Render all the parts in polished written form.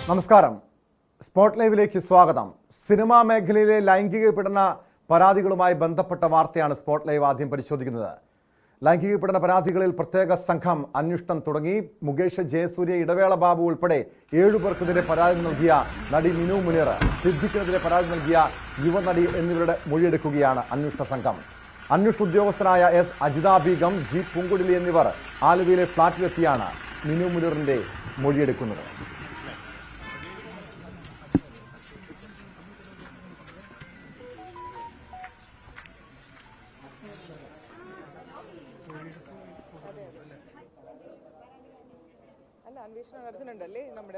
നമസ്കാരം. സ്പോട്ട് ലൈവിലേക്ക് സ്വാഗതം. സിനിമാ മേഖലയിലെ ലൈംഗിക പീഡന പരാതികളുമായി ബന്ധപ്പെട്ട വാർത്തയാണ് സ്പോട്ട് ലൈവ് ആദ്യം പരിശോധിക്കുന്നത്. ലൈംഗിക പീഡന പരാതികളിൽ പ്രത്യേക സംഘം അന്വേഷണം തുടങ്ങി. മുകേഷ്, ജയസൂര്യ, ഇടവേള ബാബു ഉൾപ്പെടെ 7 പേർക്കെതിരെ പരാതി നൽകിയ നടി മിനു മുനീർ, സിദ്ദിഖിനെതിരെ പരാതി നൽകിയ യുവനടി എന്നിവരുടെ മൊഴിയെടുക്കുകയാണ് അന്വേഷണ സംഘം. അന്വേഷണ ഉദ്യോഗസ്ഥനായ എസ് അജിത ബീഗം, ജി പൂങ്കുടിലി എന്നിവർ ആലുവയിലെ ഫ്ളാറ്റിലെത്തിയാണ് മിനു മുനീറിന്റെ മൊഴിയെടുക്കുന്നത്.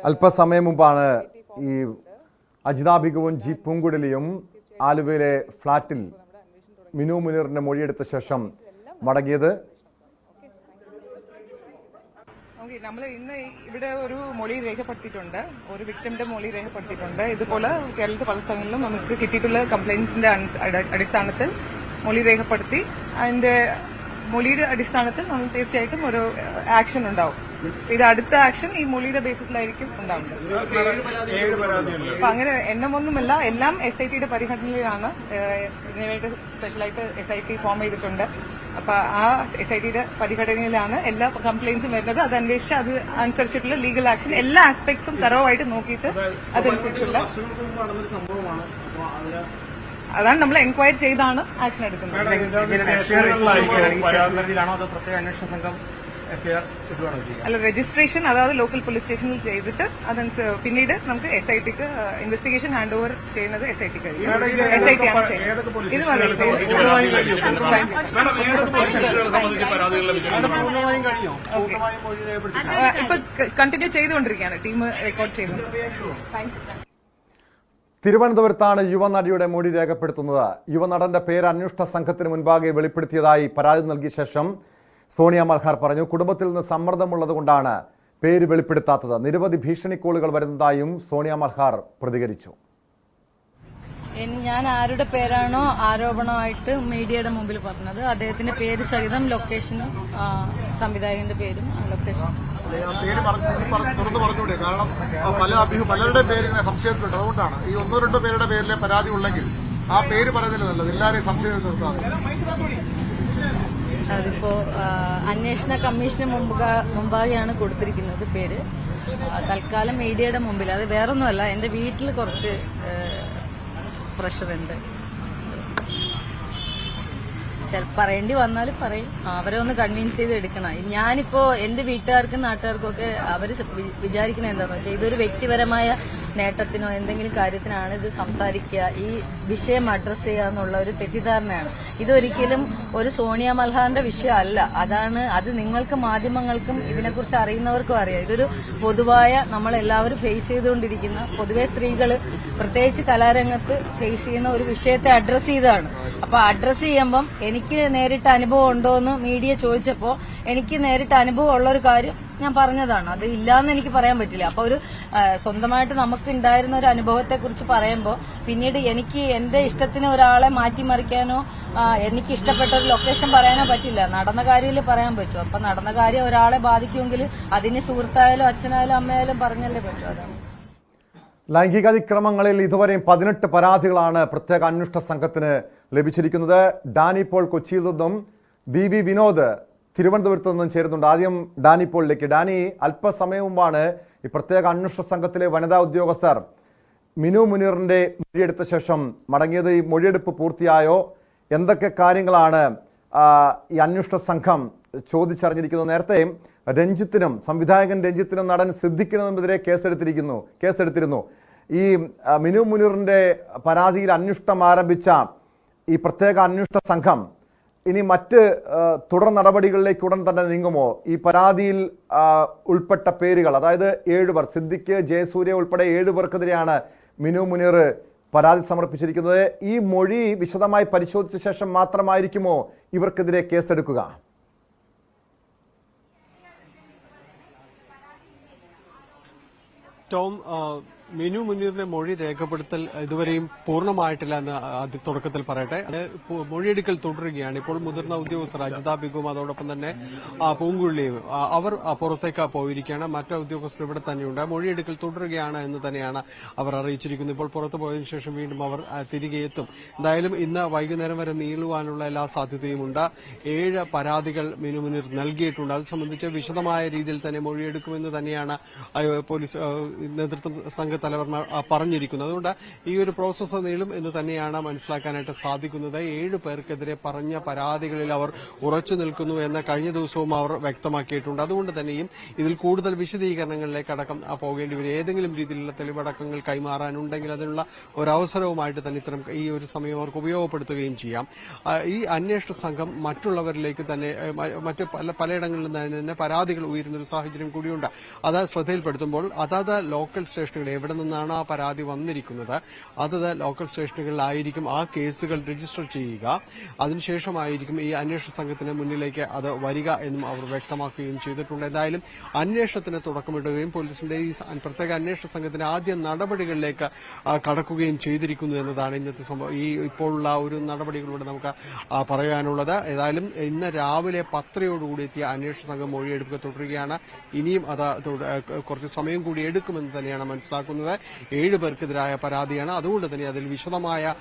അല്പസമയം മുമ്പാണ് ഈ അജിത ബീഗവും ജി പൂങ്കുടിലിയും ആലുവയിലെ ഫ്ളാറ്റിൽ മിനു മുനീറിന്റെ മൊഴിയെടുത്ത ശേഷം മടങ്ങിയത്. നമ്മൾ ഇന്ന് ഇവിടെ ഒരു മൊഴി രേഖപ്പെടുത്തിയിട്ടുണ്ട്, ഒരു വിക്ടിമിന്റെ മൊഴി രേഖപ്പെടുത്തിയിട്ടുണ്ട്. ഇതുപോലെ കേരളത്തിൽ പല സ്ഥലങ്ങളിലും നമുക്ക് കിട്ടിയിട്ടുള്ള കംപ്ലൈന്റിന്റെ അടിസ്ഥാനത്തിൽ മൊഴി രേഖപ്പെടുത്തി അതിന്റെ മൊഴിയുടെ അടിസ്ഥാനത്തിൽ നമ്മൾ തീർച്ചയായിട്ടും ഒരു ആക്ഷൻ ഉണ്ടാവും. ഇത് അടുത്ത ആക്ഷൻ ഈ മൊഴിയുടെ ബേസിസിലായിരിക്കും ഉണ്ടാവുന്നത്. അപ്പൊ അങ്ങനെ എണ്ണമൊന്നുമല്ല, എല്ലാം SITയുടെ പരിഗണനയിലാണ്. ഇതിനായിട്ട് സ്പെഷ്യലായിട്ട് SIT ഫോം ചെയ്തിട്ടുണ്ട്. അപ്പൊ ആ SITയുടെ പരിഗണനയിലാണ് എല്ലാ കംപ്ലൈന്റ്സും വരുന്നത്. അത് അന്വേഷിച്ച് അത് അനുസരിച്ചിട്ടുള്ള ലീഗൽ ആക്ഷൻ എല്ലാ ആസ്പെക്ട്സും തറവായിട്ട് നോക്കിയിട്ട് അതനുസരിച്ചുള്ള അതാണ് നമ്മൾ എൻക്വയറി ചെയ്താണ് ആക്ഷൻ എടുക്കുന്നത്. അല്ല, രജിസ്ട്രേഷൻ അതായത് ലോക്കൽ പോലീസ് സ്റ്റേഷനിൽ ചെയ്തിട്ട് പിന്നീട് നമുക്ക് SITക്ക് ഇൻവെസ്റ്റിഗേഷൻ ഹാൻഡ് ഓവർ ചെയ്യുന്നത് SITക്ക് SIT ആണ് ചെയ്യുന്നത്. ഇത് ഇപ്പൊ കണ്ടിന്യൂ ചെയ്തുകൊണ്ടിരിക്കുകയാണ്, ടീം റെക്കോർഡ് ചെയ്യുന്നത്. തിരുവനന്തപുരത്താണ് യുവനടിയുടെ മൊഴി രേഖപ്പെടുത്തുന്നത്. യുവനടന്റെ പേര് അന്വേഷണ സംഘത്തിന് മുൻപാകെ വെളിപ്പെടുത്തിയതായി പരാതി നൽകിയ ശേഷം സോണിയ മൽഹാർ പറഞ്ഞു. കുടുംബത്തിൽ നിന്ന് സമ്മർദ്ദമുള്ളതുകൊണ്ടാണ് പേര് വെളിപ്പെടുത്താത്തത്. നിരവധി ഭീഷണി കോളുകൾ വരുന്നതായും സോണിയ മൽഹാർ പ്രതികരിച്ചു. ഞാൻ ആരുടെ പേരാണോ ആരോപണമായിട്ട് മീഡിയയുടെ മുമ്പിൽ പറഞ്ഞത് അദ്ദേഹത്തിന്റെ പേര് സഹിതം ലൊക്കേഷനും സംവിധായകന്റെ പേരും ലൊക്കേഷനും തുറന്നു പറഞ്ഞൂടെ? കാരണം പലരുടെ പേര് സംശയത്തിലുണ്ട്. അതുകൊണ്ടാണ് ഈ 1-2 പേരുടെ പേരിലെ പരാതി ഉള്ളെങ്കിൽ ആ പേര് പറയുന്നില്ല നല്ലത്, എല്ലാവരെയും സംശയം നിർത്താതെ. അതിപ്പോ അന്വേഷണ കമ്മീഷന് മുമ്പാകെയാണ് കൊടുത്തിരിക്കുന്നത് പേര്. തൽക്കാലം മീഡിയയുടെ മുമ്പിൽ. അത് വേറൊന്നുമല്ല, എന്റെ വീട്ടിൽ കുറച്ച് പ്രഷറുണ്ട്. പറയേണ്ടി വന്നാൽ പറയും. അവരെ ഒന്ന് കൺവിൻസ് ചെയ്ത് എടുക്കണം. ഞാനിപ്പോ എന്റെ വീട്ടുകാർക്കും നാട്ടുകാർക്കും ഒക്കെ അവര് വിചാരിക്കണത് എന്താണെന്ന് വെച്ചാൽ ഇതൊരു വ്യക്തിപരമായ നേട്ടത്തിനോ എന്തെങ്കിലും കാര്യത്തിനാണ് ഇത് സംസാരിക്കുക, ഈ വിഷയം അഡ്രസ് ചെയ്യുക എന്നുള്ള ഒരു തെറ്റിദ്ധാരണയാണ്. ഇതൊരിക്കലും ഒരു സോണിയ മൽഹാറിന്റെ വിഷയമല്ല. അത് നിങ്ങൾക്ക് മാധ്യമങ്ങൾക്കും ഇതിനെക്കുറിച്ച് അറിയുന്നവർക്കും അറിയാം. ഇതൊരു പൊതുവായ നമ്മളെല്ലാവരും ഫേസ് ചെയ്തുകൊണ്ടിരിക്കുന്ന, പൊതുവെ സ്ത്രീകൾ പ്രത്യേകിച്ച് കലാരംഗത്ത് ഫേസ് ചെയ്യുന്ന ഒരു വിഷയത്തെ അഡ്രസ് ചെയ്തതാണ്. അപ്പൊ അഡ്രസ് ചെയ്യുമ്പം എനിക്ക് നേരിട്ട് അനുഭവം ഉണ്ടോ എന്ന് മീഡിയ ചോദിച്ചപ്പോ എനിക്ക് നേരിട്ട് അനുഭവം ഉള്ള ഒരു കാര്യം ഞാൻ പറഞ്ഞതാണ്. അത് ഇല്ലാന്ന് എനിക്ക് പറയാൻ പറ്റില്ല. അപ്പൊ ഒരു സ്വന്തമായിട്ട് നമുക്ക് ഉണ്ടായിരുന്ന ഒരു അനുഭവത്തെ കുറിച്ച് പറയുമ്പോൾ പിന്നീട് എനിക്ക് എന്റെ ഇഷ്ടത്തിന് ഒരാളെ മാറ്റിമറിക്കാനോ എനിക്ക് ഇഷ്ടപ്പെട്ട ഒരു ലൊക്കേഷൻ പറയാനോ പറ്റില്ല. നടന്ന കാര്യത്തിൽ പറയാൻ പറ്റും. അപ്പൊ നടന്ന കാര്യം ഒരാളെ ബാധിക്കുമെങ്കിൽ അതിന് സുഹൃത്തായാലും അച്ഛനായാലും അമ്മയായാലും പറഞ്ഞല്ലേ പറ്റും. അതാണ്. ലൈംഗികാതിക്രമങ്ങളിൽ ഇതുവരെയും 18 പരാതികളാണ് പ്രത്യേക അന്വേഷണ സംഘത്തിന് ലഭിച്ചിരിക്കുന്നത്. ഡാനി പോൾ കൊച്ചിയിൽ നിന്നും BB വിനോദ് തിരുവനന്തപുരത്ത് നിന്നും ചേരുന്നുണ്ട്. ആദ്യം ഡാനി പോളിലേക്ക്. ഡാനി, അല്പസമയം മുമ്പാണ് ഈ പ്രത്യേക അന്വേഷണ സംഘത്തിലെ വനിതാ ഉദ്യോഗസ്ഥർ മിനു മുനീറിന്റെ മൊഴിയെടുത്ത ശേഷം മടങ്ങിയത്. ഈ മൊഴിയെടുപ്പ് പൂർത്തിയായോ? എന്തൊക്കെ കാര്യങ്ങളാണ് ഈ അന്വേഷണ സംഘം ചോദിച്ചറിഞ്ഞിരിക്കുന്നത്? നേരത്തെ രഞ്ജിത്തിനും സംവിധായകൻ രഞ്ജിത്തിനും നടൻ സിദ്ദിഖിനുമെതിരെ കേസെടുത്തിരുന്നു. ഈ മിനു മുനീറിന്റെ പരാതിയിൽ അന്വേഷണം ആരംഭിച്ച ഈ പ്രത്യേക അന്വേഷണ സംഘം ഇനി മറ്റ് തുടർ നടപടികളിലേക്ക് ഉടൻ തന്നെ നീങ്ങുമോ? ഈ പരാതിയിൽ ഉൾപ്പെട്ട പേരുകൾ, അതായത് 7 പേർ, സിദ്ദിഖ്, ജയസൂര്യ ഉൾപ്പെടെ 7 പേർക്കെതിരെയാണ് മിനു മുനീർ പരാതി സമർപ്പിച്ചിരിക്കുന്നത്. ഈ മൊഴി വിശദമായി പരിശോധിച്ച ശേഷം മാത്രമായിരിക്കുമോ ഇവർക്കെതിരെ കേസെടുക്കുക? ടോം, മിനു മുനീറിന്റെ മൊഴി രേഖപ്പെടുത്തൽ ഇതുവരെയും പൂർണ്ണമായിട്ടില്ല എന്ന് ആദ്യ തുടക്കത്തിൽ പറയട്ടെ. അത് മൊഴിയെടുക്കൽ തുടരുകയാണ്. ഇപ്പോൾ മുതിർന്ന ഉദ്യോഗസ്ഥർ അജിത ബിഗും അതോടൊപ്പം തന്നെ പൂങ്കുള്ളിയും അവർ പുറത്തേക്ക് പോയിരിക്കുകയാണ്. മറ്റു ഉദ്യോഗസ്ഥർ ഇവിടെ തന്നെയുണ്ട്. മൊഴിയെടുക്കൽ തുടരുകയാണ് എന്ന് തന്നെയാണ് അവർ അറിയിച്ചിരിക്കുന്നത്. ഇപ്പോൾ പുറത്തു പോയതിനു ശേഷം വീണ്ടും അവർ തിരികെ എത്തും. എന്തായാലും ഇന്ന് വൈകുന്നേരം വരെ നീളുവാനുള്ള എല്ലാ സാധ്യതയുമുണ്ട്. 7 പരാതികൾ മിനു മുനീർ നൽകിയിട്ടുണ്ട്. അത് സംബന്ധിച്ച് വിശദമായ രീതിയിൽ തന്നെ മൊഴിയെടുക്കുമെന്ന് തന്നെയാണ് പോലീസ് നേതൃത്വം സംഘത്തലവന്മാർ പറഞ്ഞിരിക്കുന്നത്. അതുകൊണ്ട് ഈ ഒരു പ്രോസസ്സ് നീളും എന്ന് തന്നെയാണ് മനസ്സിലാക്കാനായിട്ട് സാധിക്കുന്നത്. 7 പേർക്കെതിരെ പറഞ്ഞ പരാതികളിൽ അവർ ഉറച്ചു നിൽക്കുന്നു എന്ന് കഴിഞ്ഞ ദിവസവും അവർ വ്യക്തമാക്കിയിട്ടുണ്ട്. അതുകൊണ്ട് തന്നെയും ഇതിൽ കൂടുതൽ വിശദീകരണങ്ങളിലേക്ക് അടക്കം പോകേണ്ടി വരും. ഏതെങ്കിലും രീതിയിലുള്ള തെളിവടക്കങ്ങൾ കൈമാറാനുണ്ടെങ്കിൽ അതിനുള്ള ഒരവസരവുമായിട്ട് തന്നെ ഇത്തരം ഈ ഒരു സമയം അവർക്ക് ഉപയോഗപ്പെടുത്തുകയും ചെയ്യാം. ഈ അന്വേഷണ സംഘം മറ്റുള്ളവരിലേക്ക് തന്നെ മറ്റ് പലയിടങ്ങളിൽ തന്നെ പരാതികൾ ഉയരുന്നൊരു സാഹചര്യം കൂടിയുണ്ട്. അത് ശ്രദ്ധയിൽപ്പെടുത്തുമ്പോൾ അതത് ലോക്കൽ സ്റ്റേഷനുകൾ എവിടെ നിന്നാണ് ആ പരാതി വന്നിരിക്കുന്നത് അതത് ലോക്കൽ സ്റ്റേഷനുകളിലായിരിക്കും ആ കേസുകൾ രജിസ്റ്റർ ചെയ്യുക. അതിനുശേഷമായിരിക്കും ഈ അന്വേഷണ സംഘത്തിന് മുന്നിലേക്ക് അത് വരിക എന്നും അവർ വ്യക്തമാക്കുകയും ചെയ്തിട്ടുണ്ട്. എന്തായാലും അന്വേഷണത്തിന് തുടക്കമിടുകയും പോലീസിന്റെ ഈ പ്രത്യേക അന്വേഷണ സംഘത്തിന്റെ ആദ്യ നടപടികളിലേക്ക് കടക്കുകയും ചെയ്തിരിക്കുന്നു എന്നതാണ് ഇന്നത്തെ ഈ ഇപ്പോഴുള്ള ഒരു നടപടികളിലൂടെ നമുക്ക് പറയാനുള്ളത്. ഏതായാലും ഇന്ന് രാവിലെ 10:00 എത്തിയ അന്വേഷണ സംഘം മൊഴിയെടുപ്പ് തുടരുകയാണ്. ഇനിയും അത് കുറച്ച് സമയം കൂടി എടുക്കുമെന്ന് തന്നെയാണ് മനസ്സിലാക്കുന്നത്. 7 പേർക്കെതിരായ പരാതിയാണ്. അതുകൊണ്ട് തന്നെ അതിൽ വിശദമായ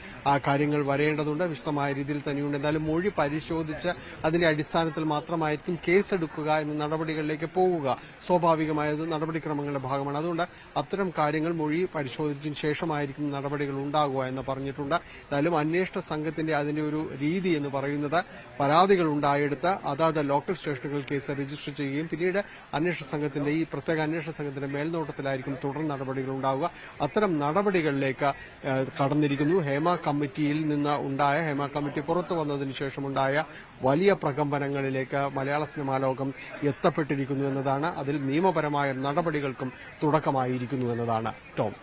കാര്യങ്ങൾ വരേണ്ടതുണ്ട്. വിശദമായ രീതിയിൽ തന്നെയുണ്ട്. എന്തായാലും മൊഴി പരിശോധിച്ച് അതിന്റെ അടിസ്ഥാനത്തിൽ മാത്രമായിരിക്കും കേസെടുക്കുക എന്ന നടപടികളിലേക്ക് പോവുക. സ്വാഭാവികമായത് നടപടിക്രമങ്ങളുടെ ഭാഗമാണ്. അതുകൊണ്ട് അത്തരം കാര്യങ്ങൾ മൊഴി പരിശോധിച്ചതിന് ശേഷമായിരിക്കും നടപടികൾ ഉണ്ടാകുക എന്ന് പറഞ്ഞിട്ടുണ്ട്. എന്തായാലും അന്വേഷണ സംഘത്തിന്റെ അതിന്റെ ഒരു രീതി എന്ന് പറയുന്നത് പരാതികൾ ഉണ്ടായെടുത്ത് അതാത് ലോക്കൽ സ്റ്റേഷനുകൾ കേസ് രജിസ്റ്റർ ചെയ്യുകയും പിന്നീട് അന്വേഷണ സംഘത്തിന്റെ ഈ പ്രത്യേക അന്വേഷണ സംഘത്തിന്റെ മേൽനോട്ടത്തിലായിരിക്കും തുടർ നടപടികൾ ഉണ്ടാവുക. അത്തരം നടപടികളിലേക്ക് കടന്നിരിക്കുന്നു. ഹേമ കമ്മിറ്റി പുറത്തു വന്നതിന് ശേഷമുണ്ടായ വലിയ പ്രകമ്പനങ്ങളിലേക്ക് മലയാള സിനിമാ ലോകം എത്തപ്പെട്ടിരിക്കുന്നു എന്നതാണ്. അതിൽ നിയമപരമായ നടപടികൾക്കും തുടക്കമായിരിക്കുന്നു എന്നതാണ്. ടോം.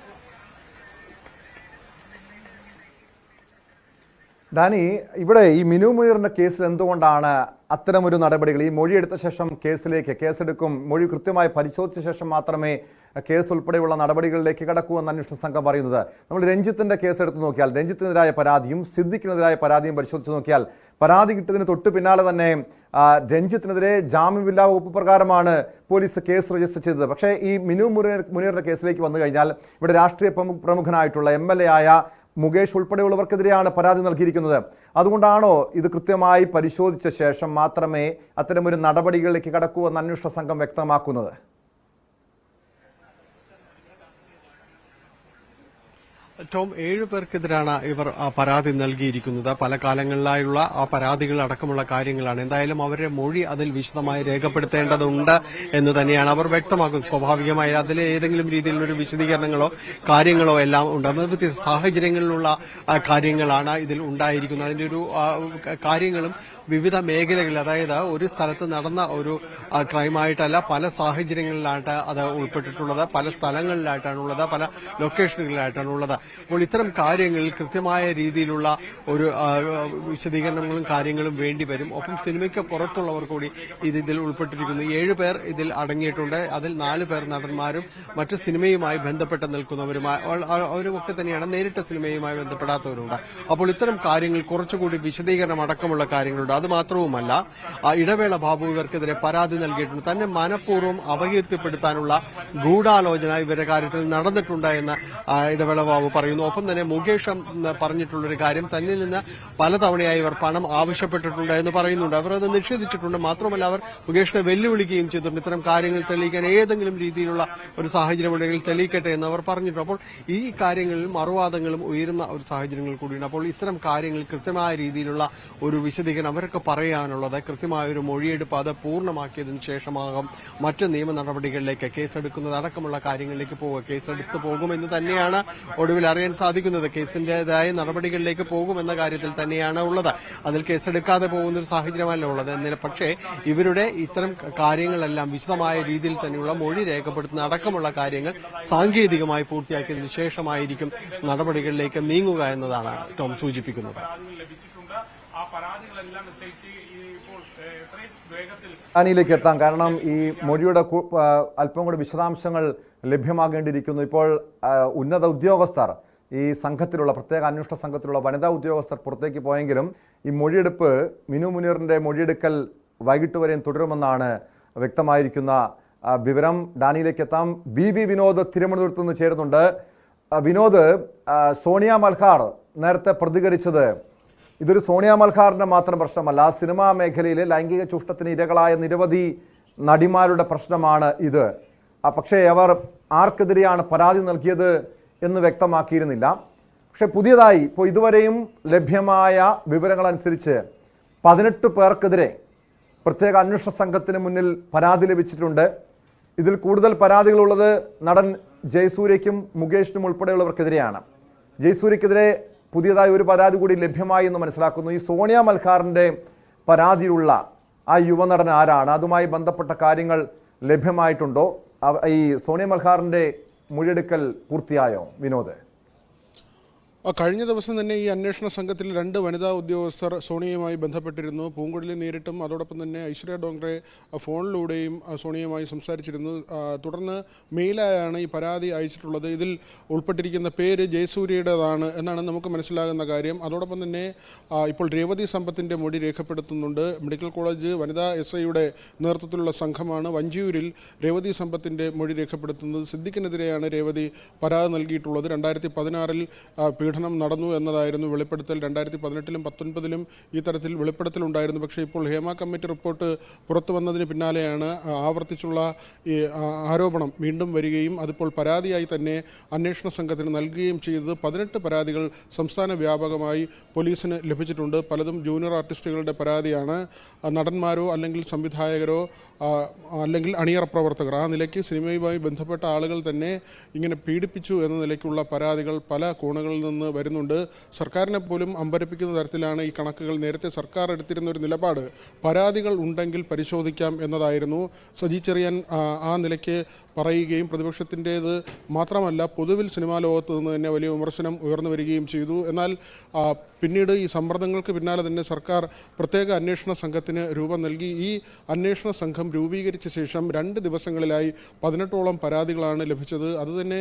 ഡാനി, ഇവിടെ ഈ മിനു മുനീറിന്റെ കേസിൽ എന്തുകൊണ്ടാണ് അത്തരമൊരു നടപടികൾ ഈ മൊഴിയെടുത്ത ശേഷം കേസെടുക്കും, മൊഴി കൃത്യമായി പരിശോധിച്ച ശേഷം മാത്രമേ കേസ് ഉൾപ്പെടെയുള്ള നടപടികളിലേക്ക് കടക്കൂ എന്ന് അന്വേഷണ സംഘം പറയുന്നത്? നമ്മൾ രഞ്ജിത്തിന്റെ കേസ് എടുത്തു നോക്കിയാൽ രഞ്ജിത്തിനെതിരായ പരാതിയും സിദ്ദിഖിനെതിരായ പരാതിയും പരിശോധിച്ച് നോക്കിയാൽ പരാതി കിട്ടിയതിന് തൊട്ട് പിന്നാലെ തന്നെ രഞ്ജിത്തിനെതിരെ ജാമ്യമില്ലാ വകുപ്പ് പ്രകാരമാണ് പോലീസ് കേസ് രജിസ്റ്റർ ചെയ്തത്. പക്ഷേ ഈ മിനു മുനീറിന്റെ കേസിലേക്ക് വന്നു കഴിഞ്ഞാൽ ഇവിടെ രാഷ്ട്രീയ പ്രമുഖനായിട്ടുള്ള MLA ആയ മുകേഷ് ഉൾപ്പെടെയുള്ളവർക്കെതിരെയാണ് പരാതി നൽകിയിരിക്കുന്നത്. അതുകൊണ്ടാണോ ഇത് കൃത്യമായി പരിശോധിച്ച ശേഷം മാത്രമേ അത്തരമൊരു നടപടികളിലേക്ക് കടക്കൂ എന്ന് അന്വേഷണ സംഘം വ്യക്തമാക്കുന്നത്? ടോം, 7 പേർക്കെതിരാണ് ഇവർ പരാതി നൽകിയിരിക്കുന്നത്. പല കാലങ്ങളിലായുള്ള ആ പരാതികൾ അടക്കമുള്ള കാര്യങ്ങളാണ്. എന്തായാലും അവരുടെ മൊഴി അതിൽ വിശദമായി രേഖപ്പെടുത്തേണ്ടതുണ്ട് എന്ന് തന്നെയാണ് അവർ വ്യക്തമാക്കുന്നത്. സ്വാഭാവികമായി അതിൽ ഏതെങ്കിലും രീതിയിലുള്ള വിശദീകരണങ്ങളോ കാര്യങ്ങളോ എല്ലാം ഉണ്ട്. വ്യത്യസ്ത സാഹചര്യങ്ങളിലുള്ള കാര്യങ്ങളാണ് ഇതിൽ ഉണ്ടായിരിക്കുന്നത്. അതിന്റെ ഒരു കാര്യങ്ങളും വിവിധ മേഖലകളിൽ, അതായത് ഒരു സ്ഥലത്ത് നടന്ന ഒരു ക്രൈമായിട്ടല്ല, പല സാഹചര്യങ്ങളിലായിട്ട് അത് ഉൾപ്പെട്ടിട്ടുള്ളത്, പല സ്ഥലങ്ങളിലായിട്ടാണുള്ളത്, പല ലൊക്കേഷനുകളിലായിട്ടാണുള്ളത്. അപ്പോൾ ഇത്തരം കാര്യങ്ങളിൽ കൃത്യമായ രീതിയിലുള്ള ഒരു വിശദീകരണങ്ങളും കാര്യങ്ങളും വേണ്ടിവരും. ഒപ്പം സിനിമയ്ക്ക് പുറത്തുള്ളവർ കൂടി ഇതിൽ ഉൾപ്പെട്ടിരിക്കുന്നു. 7 പേർ ഇതിൽ അടങ്ങിയിട്ടുണ്ട്. അതിൽ 4 പേർ നടന്മാരും മറ്റു സിനിമയുമായി ബന്ധപ്പെട്ട് അവരുമൊക്കെ തന്നെയാണ്. നേരിട്ട് സിനിമയുമായി ബന്ധപ്പെടാത്തവരുണ്ട്. അപ്പോൾ ഇത്തരം കാര്യങ്ങൾ കുറച്ചുകൂടി വിശദീകരണം അടക്കമുള്ള കാര്യങ്ങളുണ്ട്. അത് മാത്രവുമല്ല, ഇടവേള ബാബു ഇവർക്കെതിരെ പരാതി നൽകിയിട്ടുണ്ട്. തന്നെ മനഃപൂർവ്വം അപകീർത്തിപ്പെടുത്താനുള്ള ഗൂഢാലോചന ഇവരുടെ കാര്യത്തിൽ നടന്നിട്ടുണ്ട് എന്ന് ഇടവേള ബാബു പറയുന്നു. ഒപ്പം തന്നെ മുകേഷ് പറഞ്ഞിട്ടുള്ളൊരു കാര്യം, തന്നിൽ നിന്ന് പലതവണയായി ഇവർ പണം ആവശ്യപ്പെട്ടിട്ടുണ്ട് എന്ന് പറയുന്നുണ്ട്. അവർ അത് നിഷേധിച്ചിട്ടുണ്ട്. മാത്രമല്ല അവർ മുകേഷിനെ വെല്ലുവിളിക്കുകയും ചെയ്തിട്ടുണ്ട്. ഇത്തരം കാര്യങ്ങൾ തെളിയിക്കാൻ ഏതെങ്കിലും രീതിയിലുള്ള ഒരു സാഹചര്യം ഉണ്ടെങ്കിൽ തെളിയിക്കട്ടെ എന്ന് അവർ പറഞ്ഞിട്ടുണ്ട്. അപ്പോൾ ഈ കാര്യങ്ങളിൽ മറുവാദങ്ങളും ഉയരുന്ന ഒരു സാഹചര്യങ്ങൾ കൂടിയുണ്ട്. അപ്പോൾ ഇത്തരം കാര്യങ്ങൾ കൃത്യമായ രീതിയിലുള്ള ഒരു വിശദീകരണം അവർക്ക് പറയാനുള്ളത്, കൃത്യമായ ഒരു മൊഴിയെടുപ്പ് അത് പൂർണ്ണമാക്കിയതിനു ശേഷമാകും മറ്റ് നിയമ നടപടികളിലേക്ക് കേസെടുക്കുന്നത് അടക്കമുള്ള കാര്യങ്ങളിലേക്ക് കേസെടുത്ത് പോകുമെന്ന് തന്നെയാണ് ഒടുവിൽ അറിയാൻ സാധിക്കുന്നത്. കേസിന്റേതായ നടപടികളിലേക്ക് പോകുമെന്ന കാര്യത്തിൽ തന്നെയാണ് ഉള്ളത്. അതിൽ കേസെടുക്കാതെ പോകുന്ന ഒരു സാഹചര്യമല്ല ഉള്ളത്. പക്ഷേ ഇവരുടെ ഇത്തരം കാര്യങ്ങളെല്ലാം വിശദമായ രീതിയിൽ തന്നെയുള്ള മൊഴി രേഖപ്പെടുത്തുന്ന അടക്കമുള്ള കാര്യങ്ങൾ സാങ്കേതികമായി പൂർത്തിയാക്കിയതിനു ശേഷമായിരിക്കും നടപടികളിലേക്ക് നീങ്ങുക എന്നതാണ് ടോം സൂചിപ്പിക്കുന്നത്. ിലേക്ക് എത്താം. കാരണം ഈ മൊഴിയുടെ അല്പം കൂടി വിശദാംശങ്ങൾ ലഭ്യമാകേണ്ടിയിരിക്കുന്നു. ഇപ്പോൾ ഉന്നത ഉദ്യോഗസ്ഥർ ഈ സംഘത്തിലുള്ള പ്രത്യേക അന്വേഷണ സംഘത്തിലുള്ള വനിതാ ഉദ്യോഗസ്ഥർ പുറത്തേക്ക് പോയെങ്കിലും ഈ മൊഴിയെടുപ്പ് മിനു മുനീറിന്റെ മൊഴിയെടുക്കൽ വൈകിട്ട് വരെയും തുടരുമെന്നാണ് വ്യക്തമായിരിക്കുന്ന വിവരം. ഡാനിയിലേക്ക് എത്താം. ബി വിനോദ് തിരുവനന്തപുരത്ത് നിന്ന് ചേരുന്നുണ്ട്. വിനോദ്, സോണിയ മൽഹാർ നേരത്തെ പ്രതികരിച്ചത് ഇതൊരു സോണിയ മൽഹാറിന്റെ മാത്രം പ്രശ്നമല്ല, സിനിമാ മേഖലയിലെ ലൈംഗിക ചൂഷണത്തിന് ഇരകളായ നിരവധി നടിമാരുടെ പ്രശ്നമാണ് ഇത്. പക്ഷേ അവർ ആർക്കെതിരെയാണ് പരാതി നൽകിയത് എന്ന് വ്യക്തമാക്കിയിരുന്നില്ല. പക്ഷെ പുതിയതായി ഇപ്പോൾ ഇതുവരെയും ലഭ്യമായ വിവരങ്ങളനുസരിച്ച് 18 പേർക്കെതിരെ പ്രത്യേക അന്വേഷണ സംഘത്തിന് മുന്നിൽ പരാതി ലഭിച്ചിട്ടുണ്ട്. ഇതിൽ കൂടുതൽ പരാതികളുള്ളത് നടൻ ജയസൂര്യയ്ക്കും മുകേഷിനും ഉൾപ്പെടെയുള്ളവർക്കെതിരെയാണ്. ജയസൂര്യക്കെതിരെ പുതിയതായി ഒരു പരാതി കൂടി ലഭ്യമായി എന്ന് മനസ്സിലാക്കുന്നു. ഈ സോണിയ മൽഹാറിന്റെ പരാതിയിലുള്ള ആ യുവനടൻ ആരാണ്? അതുമായി ബന്ധപ്പെട്ട കാര്യങ്ങൾ ലഭ്യമായിട്ടുണ്ടോ? ഈ സോണിയ മൽഹാറിന്റെ മൊഴിയെടുക്കൽ പൂർത്തിയായോ വിനോദ്? കഴിഞ്ഞ ദിവസം തന്നെ ഈ അന്വേഷണ സംഘത്തിൽ 2 വനിതാ ഉദ്യോഗസ്ഥർ സോണിയയുമായി ബന്ധപ്പെട്ടിരുന്നു. പൂങ്കുഴലി നേരിട്ടും അതോടൊപ്പം തന്നെ ഐശ്വര്യ ഡോങ്റെ ഫോണിലൂടെയും സോണിയയുമായി സംസാരിച്ചിരുന്നു. തുടർന്ന് മെയിലായാണ് ഈ പരാതി അയച്ചിട്ടുള്ളത്. ഇതിൽ ഉൾപ്പെട്ടിരിക്കുന്ന പേര് ജയസൂര്യയുടേതാണ് എന്നാണ് നമുക്ക് മനസ്സിലാകുന്ന കാര്യം. അതോടൊപ്പം തന്നെ ഇപ്പോൾ രേവതി സമ്പത്തിൻ്റെ മൊഴി രേഖപ്പെടുത്തുന്നുണ്ട്. മെഡിക്കൽ കോളേജ് വനിതാ SIയുടെ നേതൃത്വത്തിലുള്ള സംഘമാണ് വഞ്ചിയൂരിൽ രേവതി സമ്പത്തിൻ്റെ മൊഴി രേഖപ്പെടുത്തുന്നത്. സിദ്ദിഖിനെതിരെയാണ് രേവതി പരാതി നൽകിയിട്ടുള്ളത്. 2016-ൽ പീഡനം നടന്നു എന്നതായിരുന്നു വെളിപ്പെടുത്തൽ. 2018-ലും 2019-ലും ഈ തരത്തിൽ വെളിപ്പെടുത്തലുണ്ടായിരുന്നു. പക്ഷേ ഇപ്പോൾ ഹേമ കമ്മിറ്റി റിപ്പോർട്ട് പുറത്തു വന്നതിന് പിന്നാലെയാണ് ആവർത്തിച്ചുള്ള ഈ ആരോപണം വീണ്ടും വരികയും അതിപ്പോൾ പരാതിയായി തന്നെ അന്വേഷണ സംഘത്തിന് നൽകുകയും ചെയ്തത്. 18 പരാതികൾ സംസ്ഥാന വ്യാപകമായി പോലീസിന് ലഭിച്ചിട്ടുണ്ട്. പലതും ജൂനിയർ ആർട്ടിസ്റ്റുകളുടെ പരാതിയാണ്. നടന്മാരോ അല്ലെങ്കിൽ സംവിധായകരോ അല്ലെങ്കിൽ അണിയറ പ്രവർത്തകർ ആ നിലയ്ക്ക് സിനിമയുമായി ബന്ധപ്പെട്ട ആളുകൾ തന്നെ ഇങ്ങനെ പീഡിപ്പിച്ചു എന്ന നിലയ്ക്കുള്ള പരാതികൾ പല കോണുകളിൽ നിന്ന് വരുന്നുണ്ട്. സർക്കാരിനെ പോലും അമ്പരപ്പിക്കുന്ന തരത്തിലാണ് ഈ കണക്കുകൾ. നേരത്തെ സർക്കാർ എടുത്തിരുന്ന ഒരു നിലപാട് പരാതികൾ ഉണ്ടെങ്കിൽ പരിശോധിക്കാം എന്നതായിരുന്നു. സജി ചെറിയാൻ ആ നിലയ്ക്ക് പറയുകയും പ്രതിപക്ഷത്തിൻ്റേത് മാത്രമല്ല പൊതുവിൽ സിനിമാ ലോകത്ത് നിന്ന് തന്നെ വലിയ വിമർശനം ഉയർന്നു വരികയും ചെയ്തു. എന്നാൽ പിന്നീട് ഈ സമ്മർദ്ദങ്ങൾക്ക് പിന്നാലെ തന്നെ സർക്കാർ പ്രത്യേക അന്വേഷണ സംഘത്തിന് രൂപം നൽകി. ഈ അന്വേഷണ സംഘം രൂപീകരിച്ച ശേഷം 2 ദിവസങ്ങളിലായി 18ഓളം പരാതികളാണ് ലഭിച്ചത്. അതുതന്നെ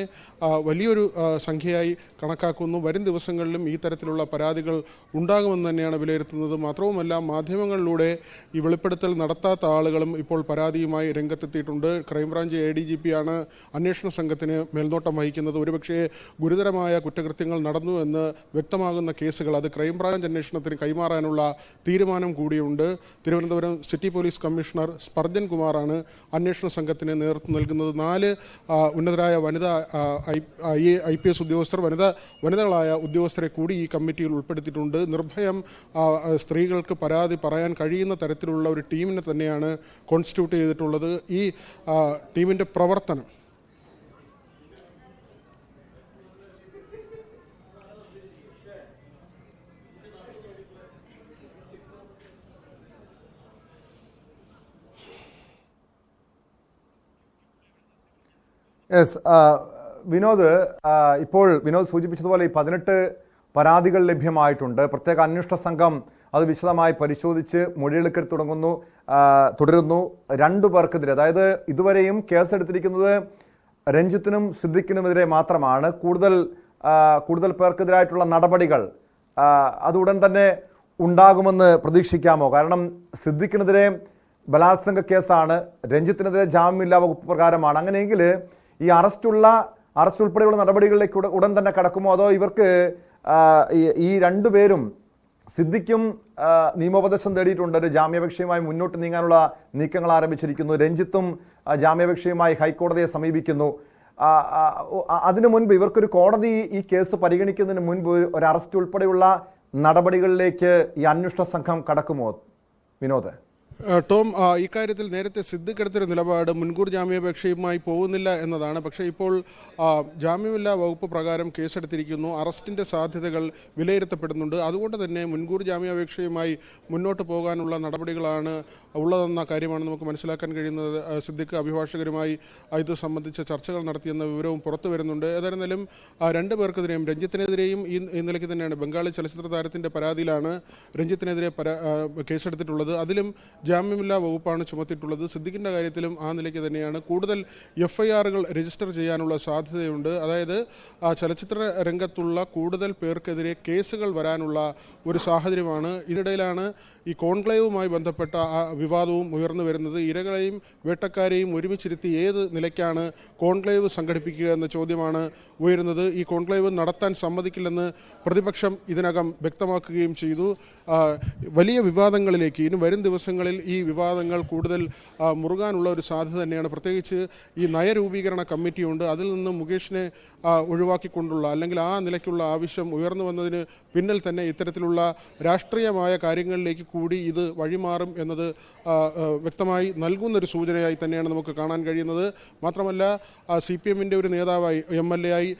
വലിയൊരു സംഖ്യയായി കണക്കാക്കുന്നു. വരും ദിവസങ്ങളിലും ഈ തരത്തിലുള്ള പരാതികൾ ഉണ്ടാകുമെന്ന് തന്നെയാണ് വിലയിരുത്തുന്നത്. മാത്രവുമല്ല മാധ്യമങ്ങളിലൂടെ ഈ വെളിപ്പെടുത്തൽ നടത്താത്ത ആളുകളും ഇപ്പോൾ പരാതിയുമായി രംഗത്തെത്തിയിട്ടുണ്ട്. ക്രൈംബ്രാഞ്ച് ADGP-യാണ് അന്വേഷണ സംഘത്തിന് മേൽനോട്ടം വഹിക്കുന്നത്. ഒരുപക്ഷേ ഗുരുതരമായ കുറ്റകൃത്യങ്ങൾ നടന്നു എന്ന് വ്യക്തമാകുന്ന കേസുകൾ അത് ക്രൈംബ്രാഞ്ച് അന്വേഷണത്തിന് കൈമാറാനുള്ള തീരുമാനം കൂടിയുണ്ട്. Thiruvananthapuram city police commissioner Spurgeon കുമാറാണ് അന്വേഷണ സംഘത്തിന് നേതൃത്വം നൽകുന്നത്. 4 ഉന്നതരായ വനിതാ IPS ഉദ്യോഗസ്ഥർ വനിതകളായ ഉദ്യോഗസ്ഥരെ കൂടി ഈ കമ്മിറ്റിയിൽ ഉൾപ്പെടുത്തിയിട്ടുണ്ട്. നിർഭയം സ്ത്രീകൾക്ക് പരാതി പറയാൻ കഴിയുന്ന തരത്തിലുള്ള ഒരു ടീമിനെ തന്നെയാണ് കോൺസ്റ്റിറ്റ്യൂട്ട് ചെയ്തിട്ടുള്ളത്. ഈ ടീമിൻ്റെ പ്രവർത്തനം വിനോദ്, ഇപ്പോൾ വിനോദ് സൂചിപ്പിച്ചതുപോലെ ഈ 18 പരാതികൾ ലഭ്യമായിട്ടുണ്ട്. പ്രത്യേക അന്വേഷണ സംഘം അത് വിശദമായി പരിശോധിച്ച് മൊഴിയെടുക്കൽ തുടരുന്നു. 2 പേർക്കെതിരെ, അതായത് ഇതുവരെയും കേസെടുത്തിരിക്കുന്നത് രഞ്ജിത്തിനും സിദ്ദിഖിനുമെതിരെ മാത്രമാണ്. കൂടുതൽ പേർക്കെതിരായിട്ടുള്ള നടപടികൾ അത് ഉടൻ തന്നെ ഉണ്ടാകുമെന്ന് പ്രതീക്ഷിക്കാമോ? കാരണം സിദ്ദിഖിനെതിരെ ബലാത്സംഗ കേസാണ്, രഞ്ജിത്തിനെതിരെ ജാമ്യമില്ലാ വകുപ്പ് പ്രകാരമാണ്. അങ്ങനെയെങ്കിൽ ഈ അറസ്റ്റ് ഉൾപ്പെടെയുള്ള നടപടികളിലേക്ക് ഉടൻ തന്നെ കടക്കുമോ? അതോ ഇവർക്ക് ഈ 2 പേരും സിദ്ദിഖും നിയമോപദേശം തേടിയിട്ടുണ്ട്, ഒരു ജാമ്യാപേക്ഷയുമായി മുന്നോട്ട് നീങ്ങാനുള്ള നീക്കങ്ങൾ ആരംഭിച്ചിരിക്കുന്നു. രഞ്ജിത്തും ജാമ്യാപേക്ഷയുമായി ഹൈക്കോടതിയെ സമീപിക്കുന്നു. അതിനു മുൻപ് ഇവർക്കൊരു കോടതി ഈ കേസ് പരിഗണിക്കുന്നതിന് മുൻപ് ഒരു അറസ്റ്റ് ഉൾപ്പെടെയുള്ള നടപടികളിലേക്ക് ഈ അന്വേഷണ സംഘം കടക്കുമോ വിനോദ്? ടോം, ഇക്കാര്യത്തിൽ നേരത്തെ സിദ്ദിഖ് എടുത്തൊരു നിലപാട് മുൻകൂർ ജാമ്യാപേക്ഷയുമായി പോകുന്നില്ല എന്നതാണ്. പക്ഷേ ഇപ്പോൾ ജാമ്യമില്ലാ വകുപ്പ് പ്രകാരം കേസെടുത്തിരിക്കുന്നു. അറസ്റ്റിൻ്റെ സാധ്യതകൾ വിലയിരുത്തപ്പെടുന്നുണ്ട്. അതുകൊണ്ട് തന്നെ മുൻകൂർ ജാമ്യാപേക്ഷയുമായി മുന്നോട്ട് പോകാനുള്ള നടപടികളാണ് ഉള്ളതെന്ന കാര്യമാണ് നമുക്ക് മനസ്സിലാക്കാൻ കഴിയുന്നത്. സിദ്ദിഖ് അഭിഭാഷകരുമായി ഇത് സംബന്ധിച്ച ചർച്ചകൾ നടത്തിയെന്ന വിവരവും പുറത്തു വരുന്നുണ്ട്. ഏതായിരുന്നാലും 2 പേർക്കെതിരെയും രഞ്ജിത്തിനെതിരെയും ഈ നിലയ്ക്ക് തന്നെയാണ്. ബംഗാളി ചലച്ചിത്ര താരത്തിൻ്റെ പരാതിയിലാണ് രഞ്ജിത്തിനെതിരെ കേസെടുത്തിട്ടുള്ളത്. അതിലും ജാമ്യമില്ലാ വകുപ്പാണ് ചുമത്തിയിട്ടുള്ളത്. സിദ്ദിഖിൻ്റെ കാര്യത്തിലും ആ നിലയ്ക്ക് തന്നെയാണ്. കൂടുതൽ FIRകൾ രജിസ്റ്റർ ചെയ്യാനുള്ള സാധ്യതയുണ്ട്. അതായത് ചലച്ചിത്ര രംഗത്തുള്ള കൂടുതൽ പേർക്കെതിരെ കേസുകൾ വരാനുള്ള ഒരു സാഹചര്യമാണ്. ഇതിനിടയിലാണ് ഈ കോൺക്ലേവുമായി ബന്ധപ്പെട്ട ആ വിവാദവും ഉയർന്നു വരുന്നത്. ഇരകളെയും വേട്ടക്കാരെയും ഒരുമിച്ചിരുത്തി ഏത് നിലയ്ക്കാണ് കോൺക്ലേവ് സംഘടിപ്പിക്കുക എന്ന ചോദ്യമാണ് ഉയരുന്നത്. ഈ കോൺക്ലേവ് നടത്താൻ സമ്മതിക്കില്ലെന്ന് പ്രതിപക്ഷം ഇതിനകം വ്യക്തമാക്കുകയും ചെയ്തു. വലിയ വിവാദങ്ങളിലേക്ക് ഇനി വരും ദിവസങ്ങളിൽ ഈ വിവാദങ്ങൾ കൂടുതൽ മുറുകാനുള്ള ഒരു സാധ്യത തന്നെയാണ്. പ്രത്യേകിച്ച് ഈ നയരൂപീകരണ കമ്മിറ്റിയുണ്ട്. അതിൽ നിന്ന് മുകേഷിനെ ഒഴിവാക്കിക്കൊണ്ടുള്ള അല്ലെങ്കിൽ ആ നിലയ്ക്കുള്ള ആവശ്യം ഉയർന്നു വന്നതിന് പിന്നിൽ തന്നെ ഇത്തരത്തിലുള്ള രാഷ്ട്രീയമായ കാര്യങ്ങളിലേക്ക് കൂടി ഇത് വഴിമാറും എന്നത് വ്യക്തമായി നൽകുന്നൊരു സൂചനയായി തന്നെയാണ് നമുക്ക് കാണാൻ കഴിയുന്നത്. മാത്രമല്ല CPMൻ്റെ ഒരു നേതാവായി MLA ആയി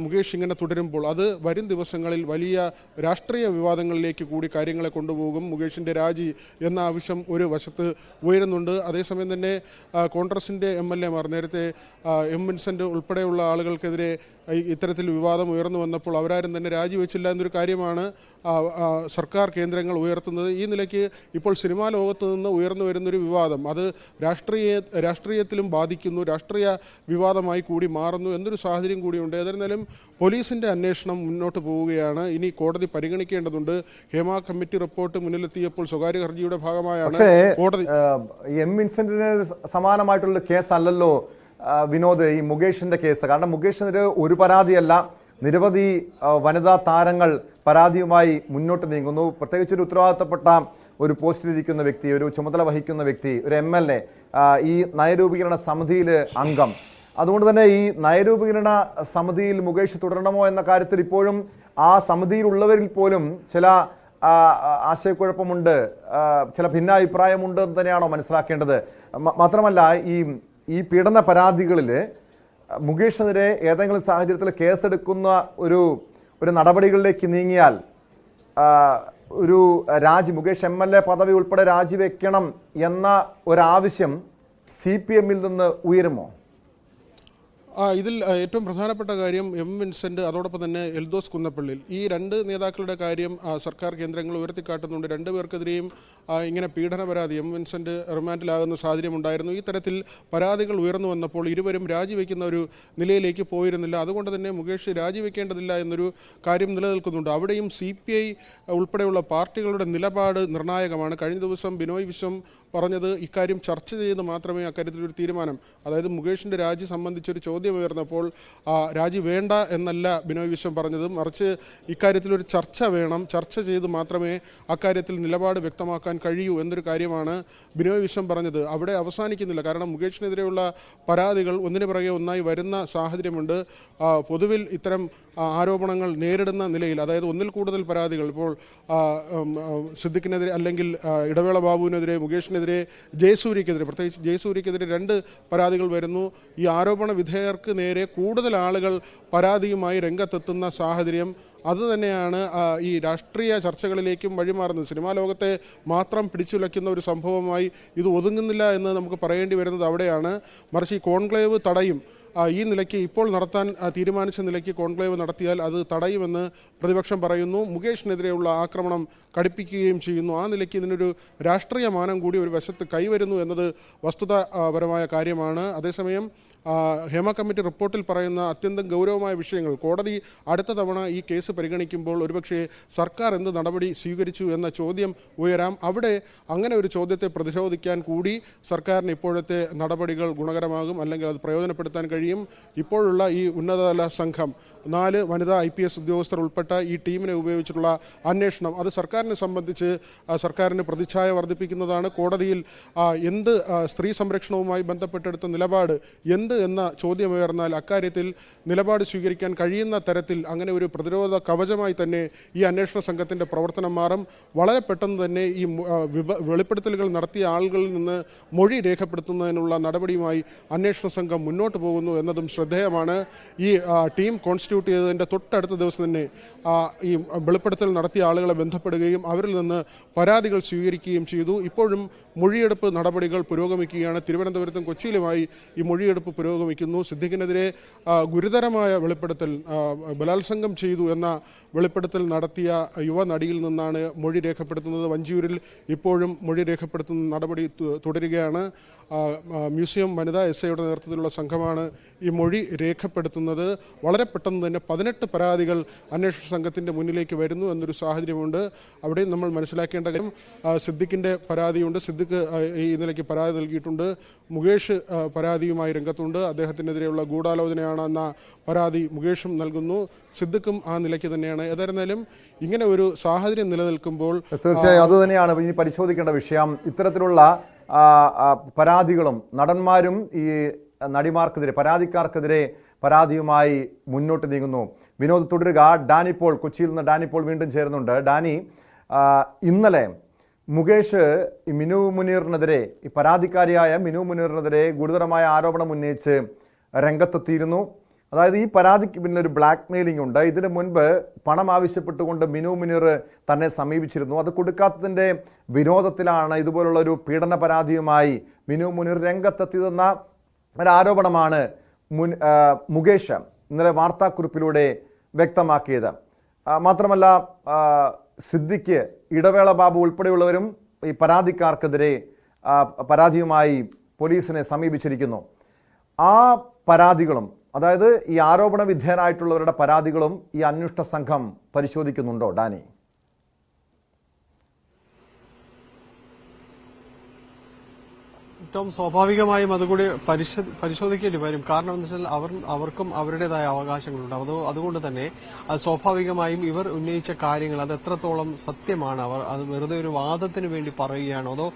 മുകേഷ് ഇങ്ങനെ തുടരുമ്പോൾ അത് വരും ദിവസങ്ങളിൽ വലിയ രാഷ്ട്രീയ വിവാദങ്ങളിലേക്ക് കൂടി കാര്യങ്ങളെ കൊണ്ടുപോകും. മുകേഷിൻ്റെ രാജി എന്ന ആവശ്യം ഒരു വശത്ത് ഉയരുന്നുണ്ട്. അതേസമയം തന്നെ കോൺഗ്രസിൻ്റെ MLAമാർ നേരത്തെ M. വിൻസെൻ്റ് ഉൾപ്പെടെയുള്ള ആളുകൾക്കെതിരെ ഇത്തരത്തിൽ വിവാദം ഉയർന്നു വന്നപ്പോൾ അവരാരും തന്നെ രാജിവെച്ചില്ല എന്നൊരു കാര്യമാണ് സർക്കാർ കേന്ദ്രങ്ങൾ ഉയർത്തുന്നത്. ഈ നിലയ്ക്ക് ഇപ്പോൾ സിനിമാ ലോകത്ത് നിന്ന് ഉയർന്നു വരുന്നൊരു വിവാദം അത് രാഷ്ട്രീയത്തിലും ബാധിക്കുന്നു, രാഷ്ട്രീയ വിവാദമായി കൂടി മാറുന്നു എന്നൊരു സാഹചര്യം കൂടിയുണ്ട്. ഏതായിരുന്നാലും പോലീസിൻ്റെ അന്വേഷണം മുന്നോട്ട് പോവുകയാണ്. ഇനി കോടതി പരിഗണിക്കേണ്ടതുണ്ട്. ഹേമ കമ്മിറ്റി റിപ്പോർട്ട് മുന്നിലെത്തിയപ്പോൾ സ്വകാര്യ ഹർജിയുടെ ഭാഗമായാണ് കോടതി M. വിൻസെന്റിന് സമാനമായിട്ടുള്ള കേസല്ലല്ലോ വിനോദ് ഈ മുകേഷിന്റെ കേസ്. കാരണം മുകേഷിനെതിരെ ഒരു പരാതിയല്ല, നിരവധി വനിതാ താരങ്ങൾ പരാതിയുമായി മുന്നോട്ട് നീങ്ങുന്നു. പ്രത്യേകിച്ച് ഒരു ഉത്തരവാദിത്തപ്പെട്ട ഒരു പോസ്റ്റിലിരിക്കുന്ന വ്യക്തി, ഒരു ചുമതല വഹിക്കുന്ന വ്യക്തി, ഒരു MLA ഈ നയരൂപീകരണ സമിതിയിൽ അംഗം. അതുകൊണ്ട് തന്നെ ഈ നയരൂപീകരണ സമിതിയിൽ മുകേഷ് തുടരണമോ എന്ന കാര്യത്തിൽ ഇപ്പോഴും ആ സമിതിയിലുള്ളവരിൽ പോലും ചില ആശയക്കുഴപ്പമുണ്ട്, ചില ഭിന്നാഭിപ്രായമുണ്ട് എന്ന് തന്നെയാണോ മനസ്സിലാക്കേണ്ടത്? മാത്രമല്ല ഈ പീഡന പരാതികളിൽ മുകേഷിനെതിരെ ഏതെങ്കിലും സാഹചര്യത്തിൽ കേസെടുക്കുന്ന ഒരു നടപടികളിലേക്ക് നീങ്ങിയാൽ ഒരു മുകേഷ് MLA പദവി ഉൾപ്പെടെ രാജിവെക്കണം എന്ന ഒരാവശ്യം CPMൽ നിന്ന് ഉയരുമോ? ഇതിൽ ഏറ്റവും പ്രധാനപ്പെട്ട കാര്യം M. വിൻസെൻ്റ് അതോടൊപ്പം തന്നെ എൽദോസ് കുന്നപ്പള്ളിൽ ഈ രണ്ട് നേതാക്കളുടെ കാര്യം സർക്കാർ കേന്ദ്രങ്ങൾ ഉയർത്തിക്കാട്ടുന്നുണ്ട്. രണ്ടുപേർക്കെതിരെയും ഇങ്ങനെ പീഡന പരാതി M. വിൻസെൻ്റ് റിമാൻഡിലാകുന്ന സാഹചര്യം ഉണ്ടായിരുന്നു. ഈ തരത്തിൽ പരാതികൾ ഉയർന്നു വന്നപ്പോൾ ഇരുവരും രാജിവെക്കുന്ന ഒരു നിലയിലേക്ക് പോയിരുന്നില്ല. അതുകൊണ്ട് തന്നെ മുകേഷ് രാജിവെക്കേണ്ടതില്ല എന്നൊരു കാര്യം നിലനിൽക്കുന്നുണ്ട്. അവിടെയും CPI ഉൾപ്പെടെയുള്ള പാർട്ടികളുടെ നിലപാട് നിർണായകമാണ്. കഴിഞ്ഞ ദിവസം ബിനോയ് വിശ്വം പറഞ്ഞത് ഇക്കാര്യം ചർച്ച ചെയ്ത് മാത്രമേ അക്കാര്യത്തിലൊരു തീരുമാനം, അതായത് മുകേഷിൻ്റെ രാജി സംബന്ധിച്ചൊരു ചോദ്യം ഉയർന്നപ്പോൾ രാജി വേണ്ട എന്നല്ല ബിനോയ് വിശ്വം പറഞ്ഞത്, മറിച്ച് ഇക്കാര്യത്തിലൊരു ചർച്ച വേണം, ചർച്ച ചെയ്ത് മാത്രമേ അക്കാര്യത്തിൽ നിലപാട് വ്യക്തമാക്കാൻ കഴിയൂ എന്നൊരു കാര്യമാണ് ബിനോയ് വിശ്വം പറഞ്ഞത്. അവിടെ അവസാനിക്കുന്നില്ല. കാരണം മുകേഷിനെതിരെയുള്ള പരാതികൾ ഒന്നിനു പിറകെ ഒന്നായി വരുന്ന സാഹചര്യമുണ്ട്. പൊതുവിൽ ഇത്തരം ആരോപണങ്ങൾ നേരിടുന്ന നിലയിൽ, അതായത് ഒന്നിൽ കൂടുതൽ പരാതികൾ ഇപ്പോൾ സിദ്ദിഖിനെതിരെ അല്ലെങ്കിൽ ഇടവേള ബാബുവിനെതിരെ, മുകേഷിനെതിരെ, ജയസൂര്യക്കെതിരെ, പ്രത്യേകിച്ച് ജയസൂര്യക്കെതിരെ 2 പരാതികൾ വരുന്നു. ഈ ആരോപണ വിധേയർക്ക് നേരെ കൂടുതൽ ആളുകൾ പരാതിയുമായി രംഗത്തെത്തുന്ന സാഹചര്യം അതുതന്നെയാണ് ഈ രാഷ്ട്രീയ ചർച്ചകളിലേക്കും വഴിമാറുന്നത്. സിനിമാ ലോകത്തെ മാത്രം പിടിച്ചുലയ്ക്കുന്ന ഒരു സംഭവമായി ഇത് ഒതുങ്ങുന്നില്ല എന്ന് നമുക്ക് പറയേണ്ടി വരുന്നത് അവിടെയാണ്. മറിച്ച് ഈ കോൺക്ലേവ് തടയും, ഈ നിലയ്ക്ക് ഇപ്പോൾ നടത്താൻ തീരുമാനിച്ച നിലയ്ക്ക് കോൺക്ലേവ് നടത്തിയാൽ അത് തടയുമെന്ന് പ്രതിപക്ഷം പറയുന്നു. മുകേഷിനെതിരെയുള്ള ആക്രമണം കടുപ്പിക്കുകയും ചെയ്യുന്നു. ആ നിലയ്ക്ക് ഇതിനൊരു രാഷ്ട്രീയ മാനം കൂടി ഒരു വശത്ത് കൈവരുന്നു എന്നത് വസ്തുതാപരമായ കാര്യമാണ്. അതേസമയം ഹേമ കമ്മിറ്റി റിപ്പോർട്ടിൽ പറയുന്ന അത്യന്തം ഗൗരവമായ വിഷയങ്ങൾ കോടതി അടുത്ത തവണ ഈ കേസ് പരിഗണിക്കുമ്പോൾ ഒരുപക്ഷെ സർക്കാർ എന്ത് നടപടി സ്വീകരിച്ചു എന്ന ചോദ്യം ഉയരാം. അവിടെ അങ്ങനെ ഒരു ചോദ്യത്തെ പ്രതിരോധിക്കാൻ കൂടി സർക്കാരിന് ഇപ്പോഴത്തെ നടപടികൾ ഗുണകരമാകും, അല്ലെങ്കിൽ അത് പ്രയോജനപ്പെടുത്താൻ കഴിയും. ഇപ്പോഴുള്ള ഈ ഉന്നതതല സംഘം 4 വനിതാ IPS ഉദ്യോഗസ്ഥർ ഉൾപ്പെട്ട ഈ ടീമിനെ ഉപയോഗിച്ചിട്ടുള്ള അന്വേഷണം അത് സർക്കാരിനെ സംബന്ധിച്ച് സർക്കാരിന് പ്രതിച്ഛായ വർദ്ധിപ്പിക്കുന്നതാണ്. കോടതിയിൽ എന്ത് സ്ത്രീ സംരക്ഷണവുമായി ബന്ധപ്പെട്ടെടുത്ത നിലപാട് എന്ത് എന്ന ചോദ്യമുയർന്നാൽ അക്കാര്യത്തിൽ നിലപാട് സ്വീകരിക്കാൻ കഴിയുന്ന തരത്തിൽ അങ്ങനെ ഒരു പ്രതിരോധ കവചമായി തന്നെ ഈ അന്വേഷണ സംഘത്തിൻ്റെ പ്രവർത്തനം മാറും. വളരെ പെട്ടെന്ന് തന്നെ ഈ വെളിപ്പെടുത്തലുകൾ നടത്തിയ ആളുകളിൽ നിന്ന് മൊഴി രേഖപ്പെടുത്തുന്നതിനുള്ള നടപടിയുമായി അന്വേഷണ സംഘം മുന്നോട്ട് പോകുന്നു എന്നതും ശ്രദ്ധേയമാണ്. ഈ ടീം കോൺസ്റ്റിറ്റ്യൂട്ട് ചെയ്തതിൻ്റെ തൊട്ടടുത്ത ദിവസം തന്നെ ഈ വെളിപ്പെടുത്തൽ നടത്തിയ ആളുകളെ ബന്ധപ്പെടുകയും അവരിൽ നിന്ന് പരാതികൾ സ്വീകരിക്കുകയും ചെയ്തു. ഇപ്പോഴും മൊഴിയെടുപ്പ് നടപടികൾ പുരോഗമിക്കുകയാണ്. തിരുവനന്തപുരത്തും കൊച്ചിയിലുമായി ഈ മൊഴിയെടുപ്പ് പുരോഗമിക്കുന്നു. സിദ്ദിഖിനെതിരെ ഗുരുതരമായ വെളിപ്പെടുത്തൽ, ബലാത്സംഗം ചെയ്തു എന്ന വെളിപ്പെടുത്തൽ നടത്തിയ യുവനടിയിൽ നിന്നാണ് മൊഴി രേഖപ്പെടുത്തുന്നത്. വഞ്ചിയൂരിൽ ഇപ്പോഴും മൊഴി രേഖപ്പെടുത്തുന്ന നടപടി തുടരുകയാണ്. മ്യൂസിയം വനിതാ SIയുടെ നേതൃത്വത്തിലുള്ള സംഘമാണ് ഈ മൊഴി രേഖപ്പെടുത്തുന്നത്. വളരെ പെട്ടെന്ന് തന്നെ 18 പരാതികൾ അന്വേഷണ സംഘത്തിൻ്റെ മുന്നിലേക്ക് വരുന്നു എന്നൊരു സാഹചര്യമുണ്ട്. അവിടെ നമ്മൾ മനസ്സിലാക്കേണ്ട കാര്യം, സിദ്ദിഖിൻ്റെ പരാതിയുണ്ട്. സിദ്ദിഖ് ഈ നിലയ്ക്ക് പരാതി നൽകിയിട്ടുണ്ട്. മുകേഷ് പരാതിയുമായി രംഗത്തുണ്ട്. അദ്ദേഹത്തിനെതിരെയുള്ള ഗൂഢാലോചനയാണെന്ന പരാതി മുകേഷും നൽകുന്നു. സിദ്ദിഖും ആ നിലയ്ക്ക് തന്നെയാണ്. ഏതായിരുന്നാലും ഇങ്ങനെ ഒരു സാഹചര്യം നിലനിൽക്കുമ്പോൾ തീർച്ചയായും അതുതന്നെയാണ് ഇനി പരിശോധിക്കേണ്ട വിഷയം. ഇത്തരത്തിലുള്ള പരാതികളും നടന്മാരും ഈ നടിമാർക്കെതിരെ, പരാതിക്കാർക്കെതിരെ പരാതിയുമായി മുന്നോട്ട് നീങ്ങുന്നു. വിനോദ് തുടരുക. ഡാനി പോൾ, കൊച്ചിയിൽ നിന്ന് ഡാനി പോൾ വീണ്ടും ചേരുന്നുണ്ട്. ഡാനി, ഇന്നലെ മുകേഷ് മിനു മുനീറിനെതിരെ, ഈ പരാതിക്കാരിയായ മിനു മുനീറിനെതിരെ ഗുരുതരമായ ആരോപണം ഉന്നയിച്ച് രംഗത്തെത്തിയിരുന്നു. അതായത് ഈ പരാതിക്ക് പിന്നെ ഒരു ബ്ലാക്ക് മെയിലിംഗ് ഉണ്ട്. ഇതിനു മുൻപ് പണം ആവശ്യപ്പെട്ടുകൊണ്ട് മിനു മുനീർ തന്നെ സമീപിച്ചിരുന്നു. അത് കൊടുക്കാത്തതിൻ്റെ വിരോധത്തിലാണ് ഇതുപോലുള്ള ഒരു പീഡന പരാതിയുമായി മിനു മുനീർ രംഗത്തെത്തിയതെന്ന ഒരാരോപണമാണ് മുകേഷ് ഇന്നലെ വാർത്താക്കുറിപ്പിലൂടെ വ്യക്തമാക്കിയത്. മാത്രമല്ല സിദ്ദിഖ്, ഇടവേള ബാബു ഉൾപ്പെടെയുള്ളവരും ഈ പരാതിക്കാർക്കെതിരെ പരാതിയുമായി പോലീസിനെ സമീപിച്ചിരിക്കുന്നു. ആ പരാതികളും, അതായത് ഈ ആരോപണ വിധേയരായിട്ടുള്ളവരുടെ പരാതികളും ഈ അന്വേഷണ സംഘം പരിശോധിക്കുന്നുണ്ടോ ഡാനി? ടോം, സ്വാഭാവികമായും അതുകൂടി പരിശോധിക്കേണ്ടി വരും. കാരണം എന്താ വെച്ചാൽ അവർക്കും അവരുടേതായ അവകാശങ്ങളുണ്ട്. അതുകൊണ്ട് തന്നെ സ്വാഭാവികമായും ഇവർ ഉന്നയിച്ച കാര്യങ്ങൾ അത് എത്രത്തോളം സത്യമാണ്, അവർ അത് വെറുതെ ഒരു വാദത്തിന് വേണ്ടി പറയുകയാണോ, അതോ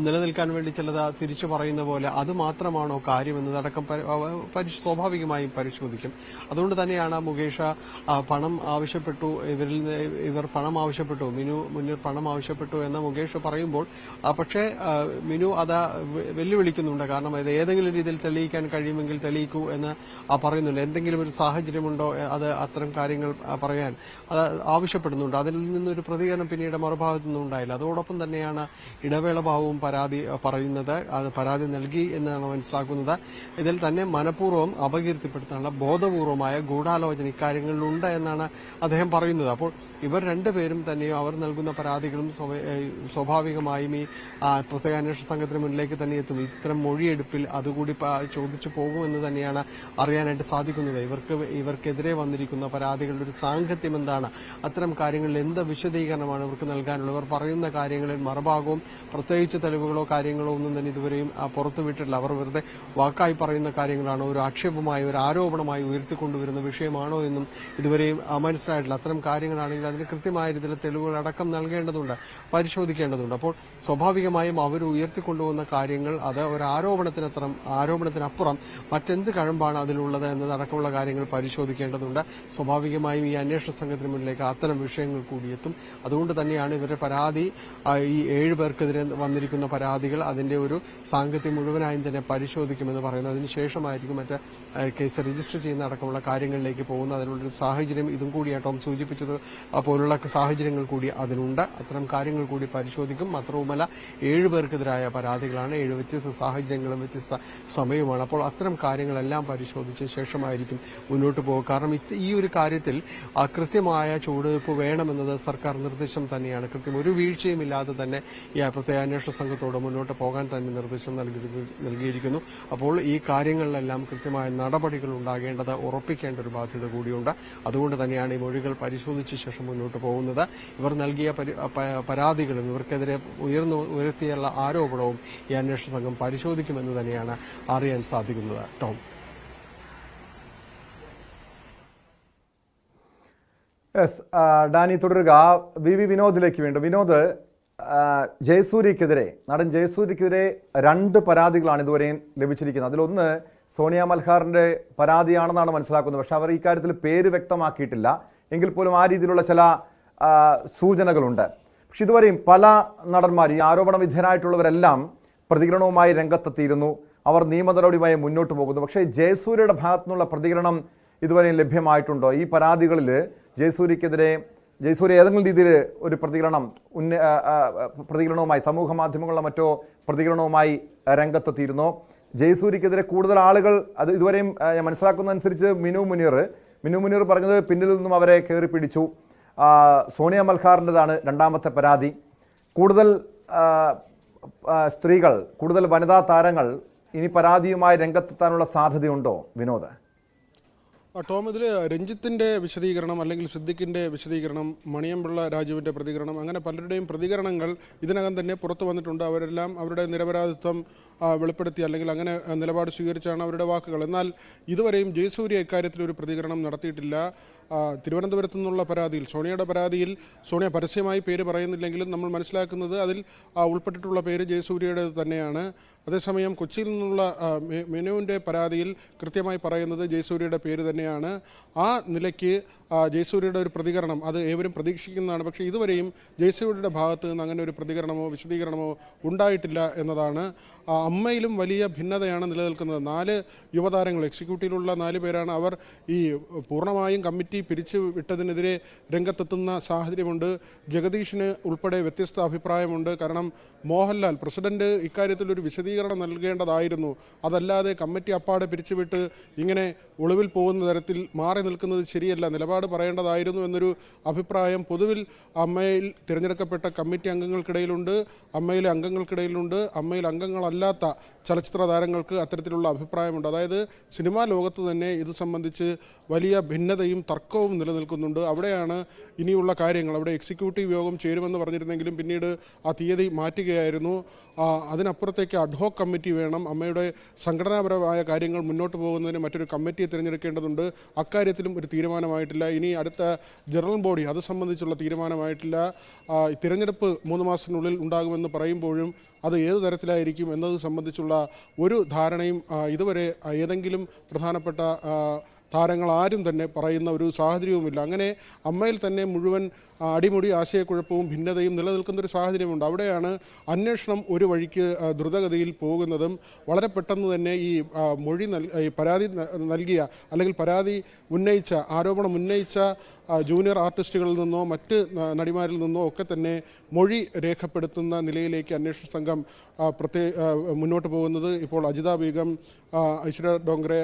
നിലനിൽക്കാൻ വേണ്ടി ചിലത് തിരിച്ചു പറയുന്ന പോലെ അത് മാത്രമാണോ കാര്യമെന്നതടക്കം സ്വാഭാവികമായും പരിശോധിക്കും. അതുകൊണ്ട് തന്നെയാണ് മുകേഷ് പണം ആവശ്യപ്പെട്ടു, ഇവർ പണം ആവശ്യപ്പെട്ടു, മിനു മുന്നിൽ പണം ആവശ്യപ്പെട്ടു എന്ന് മുകേഷ് പറയുമ്പോൾ പക്ഷേ മിനു അത് വെല്ലുവിളിക്കുന്നുണ്ട്. കാരണം ഇത് ഏതെങ്കിലും രീതിയിൽ തെളിയിക്കാൻ കഴിയുമെങ്കിൽ തെളിയിക്കൂ എന്ന് പറയുന്നുണ്ട്. എന്തെങ്കിലും ഒരു സാഹചര്യമുണ്ടോ അത് അത്തരം കാര്യങ്ങൾ പറയാൻ അത് ആവശ്യപ്പെടുന്നുണ്ട്. അതിൽ നിന്നൊരു പ്രതികരണം പിന്നീട് മറുഭാഗത്തു നിന്നുണ്ടായില്ല. അതോടൊപ്പം തന്നെയാണ് ഇടവേള ഭാവവും പരാതി പറയുന്നത്. അത് പരാതി നൽകി എന്നാണ് മനസ്സിലാക്കുന്നത്. ഇതിൽ തന്നെ മനഃപൂർവ്വം അപകീർത്തിപ്പെടുത്താനുള്ള ബോധപൂർവമായ ഗൂഢാലോചന ഇക്കാര്യങ്ങളിലുണ്ട് എന്നാണ് അദ്ദേഹം പറയുന്നത്. അപ്പോൾ ഇവർ രണ്ടുപേരും തന്നെയോ അവർ നൽകുന്ന പരാതികളും സ്വാഭാവികമായും ഈ പ്രത്യേക അന്വേഷണ സംഘത്തിന് മുന്നിലേക്ക് തന്നെ എത്തും. ഇത്തരം മൊഴിയെടുപ്പിൽ അതുകൂടി ചോദിച്ചു പോകുമെന്ന് തന്നെയാണ് അറിയാനായിട്ട് സാധിക്കുന്നത്. ഇവർക്കെതിരെ വന്നിരിക്കുന്ന പരാതികളുടെ ഒരു സാങ്കത്യം എന്താണ്, അത്തരം കാര്യങ്ങളിൽ എന്ത് വിശദീകരണമാണ് ഇവർക്ക് നൽകാനുള്ളത്, ഇവർ പറയുന്ന കാര്യങ്ങളിൽ മറുഭാഗവും പ്രത്യേകിച്ച് തെളിവുകളോ കാര്യങ്ങളോ ഒന്നും തന്നെ ഇതുവരെയും പുറത്തുവിട്ടിട്ടില്ല. അവർ വെറുതെ വാക്കായി പറയുന്ന കാര്യങ്ങളാണോ, ഒരു ആക്ഷേപമായി ഒരു ആരോപണമായി ഉയർത്തിക്കൊണ്ടുവരുന്ന വിഷയമാണോ എന്നും ഇതുവരെയും മനസ്സിലായിട്ടില്ല. അത്തരം കാര്യങ്ങളാണെങ്കിൽ അതിന് കൃത്യമായ രീതിയിൽ തെളിവുകൾ അടക്കം നൽകേണ്ടതുണ്ട്, പരിശോധിക്കേണ്ടതുണ്ട്. അപ്പോൾ സ്വാഭാവികമായും അവർ ഉയർത്തിക്കൊണ്ടുവന്ന കാര്യങ്ങൾ അത് ഒരു ആരോപണത്തിനപ്പുറം മറ്റെന്ത് കഴമ്പാണ് അതിലുള്ളത് എന്നതടക്കമുള്ള കാര്യങ്ങൾ പരിശോധിക്കേണ്ടതുണ്ട്. സ്വാഭാവികമായും ഈ അന്വേഷണ സംഘത്തിന് മുന്നിലേക്ക് അത്തരം വിഷയങ്ങൾ കൂടിയെത്തും. അതുകൊണ്ട് തന്നെയാണ് ഇവരുടെ പരാതി, ഈ 7 പേർക്കെതിരെ വന്നിരിക്കുന്ന പരാതികൾ അതിന്റെ ഒരു സാങ്കത്യം മുഴുവനായും തന്നെ പരിശോധിക്കുമെന്ന് പറയുന്നത്. അതിനുശേഷമായിരിക്കും മറ്റ് കേസ് രജിസ്റ്റർ ചെയ്യുന്ന അടക്കമുള്ള കാര്യങ്ങളിലേക്ക് പോകുന്നത്. അതിനുള്ളൊരു സാഹചര്യം ഇതും കൂടിയാണ് ടോം സൂചിപ്പിച്ചത് പോലുള്ള സാഹചര്യങ്ങൾ കൂടി അതിനുണ്ട്. അത്തരം കാര്യങ്ങൾ കൂടി പരിശോധിക്കും. മാത്രവുമല്ല 7 പേർക്കെതിരായ പരാതികളാണ്, 7 വ്യത്യസ്ത സാഹചര്യങ്ങളും വ്യത്യസ്ത സമയവുമാണ്. അപ്പോൾ അത്തരം കാര്യങ്ങളെല്ലാം പരിശോധിച്ച ശേഷമായിരിക്കും മുന്നോട്ട് പോകുക. കാരണം ഈ ഒരു കാര്യത്തിൽ കൃത്യമായ ചുവടുവയ്പ് വേണമെന്നത് സർക്കാർ നിർദ്ദേശം തന്നെയാണ്. കൃത്യം ഒരു വീഴ്ചയുമില്ലാതെ തന്നെ ഈ പ്രത്യേക അന്വേഷണ സംഘത്തോട് മുന്നോട്ട് പോകാൻ തന്നെ നിർദ്ദേശം നൽകിയിരിക്കുന്നു. അപ്പോൾ ഈ കാര്യങ്ങളിലെല്ലാം കൃത്യമായ നടപടികൾ ഉണ്ടാകേണ്ടത് ഉറപ്പിക്കേണ്ട ഒരു ബാധ്യത കൂടിയുണ്ട്. അതുകൊണ്ട് തന്നെയാണ് ഈ മൊഴികൾ പരിശോധിച്ച ശേഷം മുന്നോട്ട് പോകുന്നത്. ഇവർ നൽകിയ പരാതികളും ഇവർക്കെതിരെ ഉയർത്തിയുള്ള ആരോപണവും ഈ അന്വേഷണ സംഘം പരിശോധിക്കുമെന്ന് തന്നെയാണ് അറിയാൻ സാധിക്കുന്നത്. ടോം, ഡാനി തുടരുക. വിനോദിലേക്ക് വീണ്ടും. വിനോദ്, നടൻ ജയസൂര്യക്കെതിരെ 2 പരാതികളാണ് ഇതുവരെയും ലഭിച്ചിരിക്കുന്നത്. അതിലൊന്ന് സോണിയ മൽഹാറിന്റെ പരാതിയാണെന്നാണ് മനസ്സിലാക്കുന്നത്. പക്ഷെ അവർ ഇക്കാര്യത്തിൽ പേര് വ്യക്തമാക്കിയിട്ടില്ല. എങ്കിൽ പോലും ആ രീതിയിലുള്ള ചില സൂചനകളുണ്ട്. പക്ഷെ ഇതുവരെയും പല നടന്മാരും, ഈ ആരോപണ വിധേയരായിട്ടുള്ളവരെല്ലാം പ്രതികരണവുമായി രംഗത്തെത്തിയിരുന്നു. അവർ നിയമ നടപടിയുമായി മുന്നോട്ട് പോകുന്നു. പക്ഷേ ജയസൂര്യയുടെ ഭാഗത്തു നിന്നുള്ള പ്രതികരണം ഇതുവരെയും ലഭ്യമായിട്ടുണ്ടോ? ഈ പരാതികളിൽ ജയസൂര്യക്കെതിരെ ജയസൂര്യ ഏതെങ്കിലും രീതിയിൽ ഒരു പ്രതികരണവുമായി സമൂഹ മാധ്യമങ്ങളിലെ മറ്റോ പ്രതികരണവുമായി രംഗത്തെത്തിയിരുന്നോ? ജയസൂര്യക്കെതിരെ കൂടുതൽ ആളുകൾ അത് ഇതുവരെയും ഞാൻ മനസ്സിലാക്കുന്നതനുസരിച്ച് മിനു മുനീർ പറഞ്ഞത് പിന്നിൽ നിന്നും അവരെ കയറി പിടിച്ചു. സോണിയ മൽഹാറിൻ്റെതാണ് രണ്ടാമത്തെ പരാതി. കൂടുതൽ സ്ത്രീകൾ, കൂടുതൽ വനിതാ താരങ്ങൾ ഇനി പരാതിയുമായി രംഗത്തെത്താനുള്ള സാധ്യതയുണ്ടോ വിനോദ്? ടോം, ഇതിൽ രഞ്ജിത്തിന്റെ വിശദീകരണം, അല്ലെങ്കിൽ സിദ്ദിഖിന്റെ വിശദീകരണം, മണിയമ്പിള്ള രാജുവിന്റെ പ്രതികരണം, അങ്ങനെ പലരുടെയും പ്രതികരണങ്ങൾ ഇതിനകം തന്നെ പുറത്തു വന്നിട്ടുണ്ട്. അവരെല്ലാം അവരുടെ നിരപരാധിത്വം വെളിപ്പെടുത്തി, അല്ലെങ്കിൽ അങ്ങനെ നിലപാട് സ്വീകരിച്ചാണ് അവരുടെ വാക്കുകൾ. എന്നാൽ ഇതുവരെയും ജയസൂര്യ ഇക്കാര്യത്തിൽ ഒരു പ്രതികരണം നടത്തിയിട്ടില്ല. തിരുവനന്തപുരത്തു നിന്നുള്ള പരാതിയിൽ, സോണിയയുടെ പരാതിയിൽ സോണിയ പരസ്യമായി പേര് പറയുന്നില്ലെങ്കിലും നമ്മൾ മനസ്സിലാക്കുന്നത് അതിൽ ഉൾപ്പെട്ടിട്ടുള്ള പേര് ജയസൂര്യയുടെ തന്നെയാണ്. അതേസമയം കൊച്ചിയിൽ നിന്നുള്ള മെനുവിൻ്റെ പരാതിയിൽ കൃത്യമായി പറയുന്നത് ജയസൂര്യയുടെ പേര് തന്നെയാണ്. ആ നിലയ്ക്ക് ജയസൂര്യയുടെ ഒരു പ്രതികരണം അത് ഏവരും പ്രതീക്ഷിക്കുന്നതാണ്. പക്ഷേ ഇതുവരെയും ജയസൂര്യയുടെ ഭാഗത്ത് നിന്ന് അങ്ങനെ ഒരു പ്രതികരണമോ വിശദീകരണമോ ഉണ്ടായിട്ടില്ല എന്നതാണ്. അമ്മയിലും വലിയ ഭിന്നതയാണ് നിലനിൽക്കുന്നത്. 4 യുവതാരങ്ങൾ, എക്സിക്യൂട്ടീവിലുള്ള 4 പേരാണ്. അവർ ഈ പൂർണ്ണമായും കമ്മിറ്റി പിരിച്ചു വിട്ടതിനെതിരെ രംഗത്തെത്തുന്ന സാഹചര്യമുണ്ട്. ജഗദീഷിന് ഉൾപ്പെടെ വ്യത്യസ്ത അഭിപ്രായമുണ്ട്. കാരണം മോഹൻലാൽ പ്രസിഡന്റ് ഇക്കാര്യത്തിൽ ഒരു വിശദീകരണം നൽകേണ്ടതായിരുന്നു. അതല്ലാതെ കമ്മിറ്റി അപ്പാടെ പിരിച്ചുവിട്ട് ഇങ്ങനെ ഒളിവിൽ പോകുന്ന തരത്തിൽ മാറി നിൽക്കുന്നത് ശരിയല്ല, നിലപാട് പറയേണ്ടതായിരുന്നു എന്നൊരു അഭിപ്രായം പൊതുവിൽ അമ്മയിൽ തിരഞ്ഞെടുക്കപ്പെട്ട കമ്മിറ്റി അംഗങ്ങൾക്കിടയിലുണ്ട്, അമ്മയിലെ അംഗങ്ങൾക്കിടയിലുണ്ട്. അമ്മയിൽ അംഗങ്ങളല്ലാത്ത ചലച്ചിത്ര താരങ്ങൾക്ക് അത്തരത്തിലുള്ള അഭിപ്രായമുണ്ട്. അതായത് സിനിമാ ലോകത്ത് തന്നെ ഇത് സംബന്ധിച്ച് വലിയ ഭിന്നതയും തർക്കവും നിലനിൽക്കുന്നുണ്ട്. അവിടെയാണ് ഇനിയുള്ള കാര്യങ്ങൾ. അവിടെ എക്സിക്യൂട്ടീവ് യോഗം ചേരുമെന്ന് പറഞ്ഞിരുന്നെങ്കിലും പിന്നീട് ആ തീയതി മാറ്റുകയായിരുന്നു. അതിനപ്പുറത്തേക്ക് അഡ്ഹോക് കമ്മിറ്റി വേണം. അമ്മയുടെ സംഘടനാപരമായ കാര്യങ്ങൾ മുന്നോട്ട് പോകുന്നതിന് മറ്റൊരു കമ്മിറ്റിയെ തിരഞ്ഞെടുക്കേണ്ടതുണ്ട്. അക്കാര്യത്തിലും ഒരു തീരുമാനമായിട്ടില്ല. ഇനി അടുത്ത ജനറൽ ബോഡി അത് സംബന്ധിച്ചുള്ള തീരുമാനമായിട്ടില്ല. തിരഞ്ഞെടുപ്പ് 3 മാസത്തിനുള്ളിൽ ഉണ്ടാകുമെന്ന് പറയുമ്പോഴും അത് ഏത് തരത്തിലായിരിക്കും എന്നത് സംബന്ധിച്ചുള്ള ഒരു ധാരണയും ഇതുവരെ ഏതെങ്കിലും പ്രധാനപ്പെട്ട താരങ്ങൾ ആരും തന്നെ പറയുന്ന ഒരു സാഹചര്യവുമില്ല. അങ്ങനെ അമ്മയിൽ തന്നെ മുഴുവൻ അടിമുടി ആശയക്കുഴപ്പവും ഭിന്നതയും നിലനിൽക്കുന്നൊരു സാഹചര്യമുണ്ട്. അവിടെയാണ് അന്വേഷണം ഒരു വഴിക്ക് ദ്രുതഗതിയിൽ പോകുന്നതും. വളരെ പെട്ടെന്ന് തന്നെ ഈ പരാതി നൽകിയ, അല്ലെങ്കിൽ പരാതി ഉന്നയിച്ച, ആരോപണം ഉന്നയിച്ച ജൂനിയർ ആർട്ടിസ്റ്റുകളിൽ നിന്നോ മറ്റ് നടിമാരിൽ നിന്നോ ഒക്കെ തന്നെ മൊഴി രേഖപ്പെടുത്തുന്ന നിലയിലേക്ക് അന്വേഷണ സംഘം മുന്നോട്ട് പോകുന്നത്. ഇപ്പോൾ അജിത ബീഗം, ഐശ്വര്യ ഡോങ്റെ,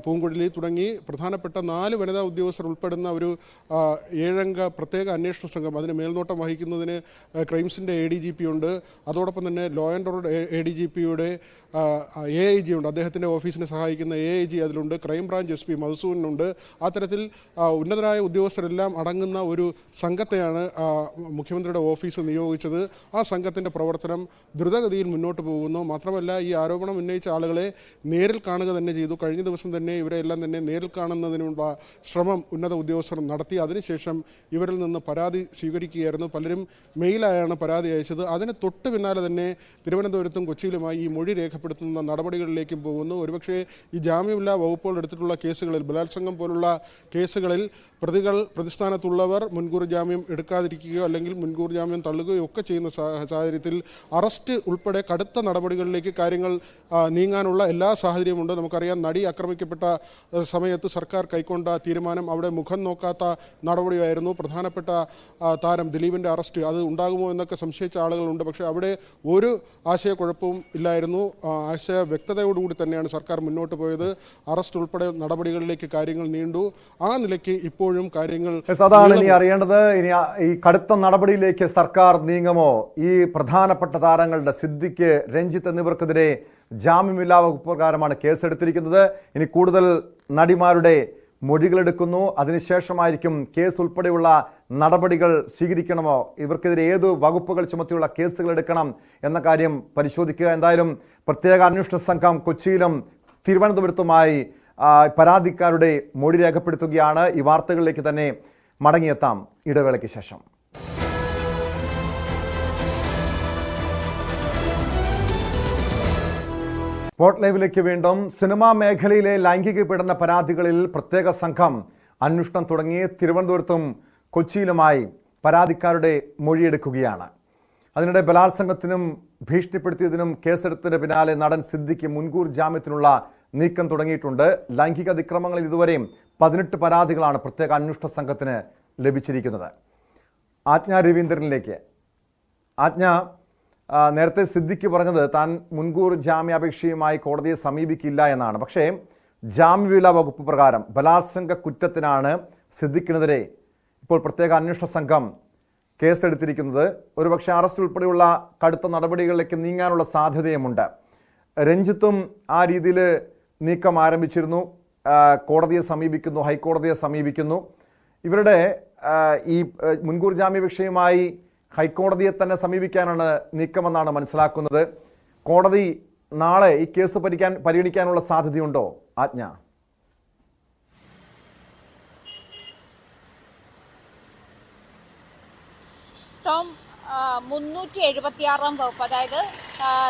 പൂങ്കുഴലി തുടങ്ങി പ്രധാനപ്പെട്ട 4 വനിതാ ഉദ്യോഗസ്ഥർ ഉൾപ്പെടുന്ന ഒരു 7-അംഗ പ്രത്യേക അന്വേഷണ സംഘം, അതിന് മേൽനോട്ടം വഹിക്കുന്നതിന് ക്രൈംസിൻ്റെ ADGP ഉണ്ട്. അതോടൊപ്പം തന്നെ ലോ ആൻഡ് ഓർഡർ ADGPയുടെ AIG ഉണ്ട്. അദ്ദേഹത്തിൻ്റെ ഓഫീസിനെ സഹായിക്കുന്ന AIG അതിലുണ്ട്. Crime branch SP മധുസൂദനുണ്ട്. ആ തരത്തിൽ ഉന്നതരായ ഉദ്യോഗസ്ഥരെല്ലാം അടങ്ങുന്ന ഒരു സംഘത്തെയാണ് മുഖ്യമന്ത്രിയുടെ ഓഫീസ് നിയോഗിച്ചത്. ആ സംഘത്തിൻ്റെ പ്രവർത്തനം ദ്രുതഗതിയിൽ മുന്നോട്ട് പോകുന്നു. മാത്രമല്ല ഈ ആരോപണം ഉന്നയിച്ച ആളുകളെ നേരിൽ കാണുക തന്നെ ചെയ്തു. കഴിഞ്ഞ ദിവസം തന്നെ ഇവരെല്ലാം തന്നെ നേരിൽ കാണുന്നതിനുള്ള ശ്രമം ഉന്നത ഉദ്യോഗസ്ഥർ നടത്തി. അതിനുശേഷം ഇവരിൽ നിന്ന് പരാതി സ്വീകരിക്കുകയായിരുന്നു. പലരും മെയിലായാണ് പരാതി അയച്ചത്. അതിന് തൊട്ട് പിന്നാലെ തന്നെ തിരുവനന്തപുരത്തും കൊച്ചിയിലുമായി ഈ മൊഴി രേഖപ്പെടുത്തുന്ന നടപടികളിലേക്കും പോകുന്നു. ഒരുപക്ഷെ ഈ ജാമ്യമില്ലാ വകുപ്പുകൾ എടുത്തിട്ടുള്ള കേസുകളിൽ, ബലാത്സംഗം പോലുള്ള കേസുകളിൽ പ്രതിസ്ഥാനത്തുള്ളവർ മുൻകൂർ ജാമ്യം എടുക്കാതിരിക്കുകയോ അല്ലെങ്കിൽ മുൻകൂർ ജാമ്യം തള്ളുകയോ ഒക്കെ ചെയ്യുന്ന സാഹചര്യത്തിൽ അറസ്റ്റ് ഉൾപ്പെടെ കടുത്ത നടപടികളിലേക്ക് കാര്യങ്ങൾ നീങ്ങാനുള്ള എല്ലാ സാഹചര്യമുണ്ട്. നമുക്കറിയാം, നടി ആക്രമിക്കപ്പെട്ട സമയത്ത് സർക്കാർ കൈക്കൊണ്ട തീരുമാനം അവിടെ മുഖം നോക്കാത്ത നടപടിയായിരുന്നു. പ്രധാനപ്പെട്ട താരം ദിലീപിൻ്റെ അറസ്റ്റ് അത് ഉണ്ടാകുമോ എന്നൊക്കെ സംശയിച്ച ആളുകളുണ്ട്. പക്ഷേ അവിടെ ഒരു ആശയക്കുഴപ്പവും ഇല്ലായിരുന്നു. ആശയ വ്യക്തതയോടുകൂടി തന്നെയാണ് സർക്കാർ മുന്നോട്ട് പോയത്. അറസ്റ്റ് ഉൾപ്പെടെ നടപടികളിലേക്ക് കാര്യങ്ങൾ നീണ്ടു. ആ നിലയ്ക്ക് ഇപ്പോഴും കാര്യങ്ങൾ അതാണ് ഇനി അറിയേണ്ടത്. ഇനി ഈ കടുത്ത നടപടിയിലേക്ക് സർക്കാർ നീങ്ങുമോ? ഈ പ്രധാനപ്പെട്ട താരങ്ങളുടെ സിദ്ദിഖ്, രഞ്ജിത്ത് എന്നിവർക്കെതിരെ ജാമ്യമില്ലാ വകുപ്പ് പ്രകാരമാണ് കേസെടുത്തിരിക്കുന്നത്. ഇനി കൂടുതൽ നടിമാരുടെ മൊഴികളെടുക്കുന്നു. അതിനുശേഷമായിരിക്കും കേസ് ഉൾപ്പെടെയുള്ള നടപടികൾ സ്വീകരിക്കണമോ, ഇവർക്കെതിരെ ഏതു വകുപ്പുകൾ ചുമത്തിയുള്ള കേസുകൾ എടുക്കണം എന്ന കാര്യം പരിശോധിക്കുക. എന്തായാലും പ്രത്യേക അന്വേഷണ സംഘം കൊച്ചിയിലും തിരുവനന്തപുരത്തുമായി പരാതിക്കാരുടെ മൊഴി രേഖപ്പെടുത്തുകയാണ്. ഈ വാർത്തകളിലേക്ക് തന്നെ മടങ്ങിയെത്താം ഇടവേളയ്ക്ക് ശേഷം. സ്പോട്ട് ലൈവിലേക്ക് വീണ്ടും. സിനിമാ മേഖലയിലെ ലൈംഗിക പീഡന പരാതികളിൽ പ്രത്യേക സംഘം അന്വേഷണം തുടങ്ങി. തിരുവനന്തപുരത്തും കൊച്ചിയിലുമായി പരാതിക്കാരുടെ മൊഴിയെടുക്കുകയാണ്. അതിനിടെ ബലാത്സംഗത്തിനും ഭീഷണിപ്പെടുത്തിയതിനും കേസെടുത്തതിന് പിന്നാലെ നടൻ സിദ്ദിഖ് മുൻകൂർ ജാമ്യത്തിനുള്ള നീക്കം തുടങ്ങിയിട്ടുണ്ട്. ലൈംഗിക അതിക്രമങ്ങളിൽ ഇതുവരെയും 18 പരാതികളാണ് പ്രത്യേക അന്വേഷണ സംഘത്തിന് ലഭിച്ചിരിക്കുന്നത്. ആജ്ഞ രവീന്ദ്രനിലേക്ക്. ആജ്ഞ, നേരത്തെ സിദ്ദിഖ് പറഞ്ഞത് താൻ മുൻകൂർ ജാമ്യാപേക്ഷയുമായി കോടതിയെ സമീപിക്കില്ല എന്നാണ്. പക്ഷേ ജാമ്യവില വകുപ്പ് പ്രകാരം ബലാത്സംഗ കുറ്റത്തിനാണ് സിദ്ദിഖിനെതിരെ ഇപ്പോൾ പ്രത്യേക അന്വേഷണ സംഘം കേസെടുത്തിരിക്കുന്നത്. ഒരുപക്ഷെ അറസ്റ്റ് ഉൾപ്പെടെയുള്ള കടുത്ത നടപടികളിലേക്ക് നീങ്ങാനുള്ള സാധ്യതയുമുണ്ട്. രഞ്ജിത്തും ആ രീതിയിൽ നീക്കം ആരംഭിച്ചിരുന്നു. കോടതിയെ സമീപിക്കുന്നു, ഹൈക്കോടതിയെ സമീപിക്കുന്നു. ഇവരുടെ ഈ മുൻകൂർ ജാമ്യാപേക്ഷയുമായി ഹൈക്കോടതിയെ തന്നെ സമീപിക്കാനാണ് നീക്കമെന്നാണ് മനസ്സിലാക്കുന്നത്. കോടതി നാളെ ഈ കേസ് പരിഗണിക്കാനുള്ള സാധ്യതയുണ്ടോ ആജ്ഞ? ടോം, 376 വകുപ്പ്, അതായത്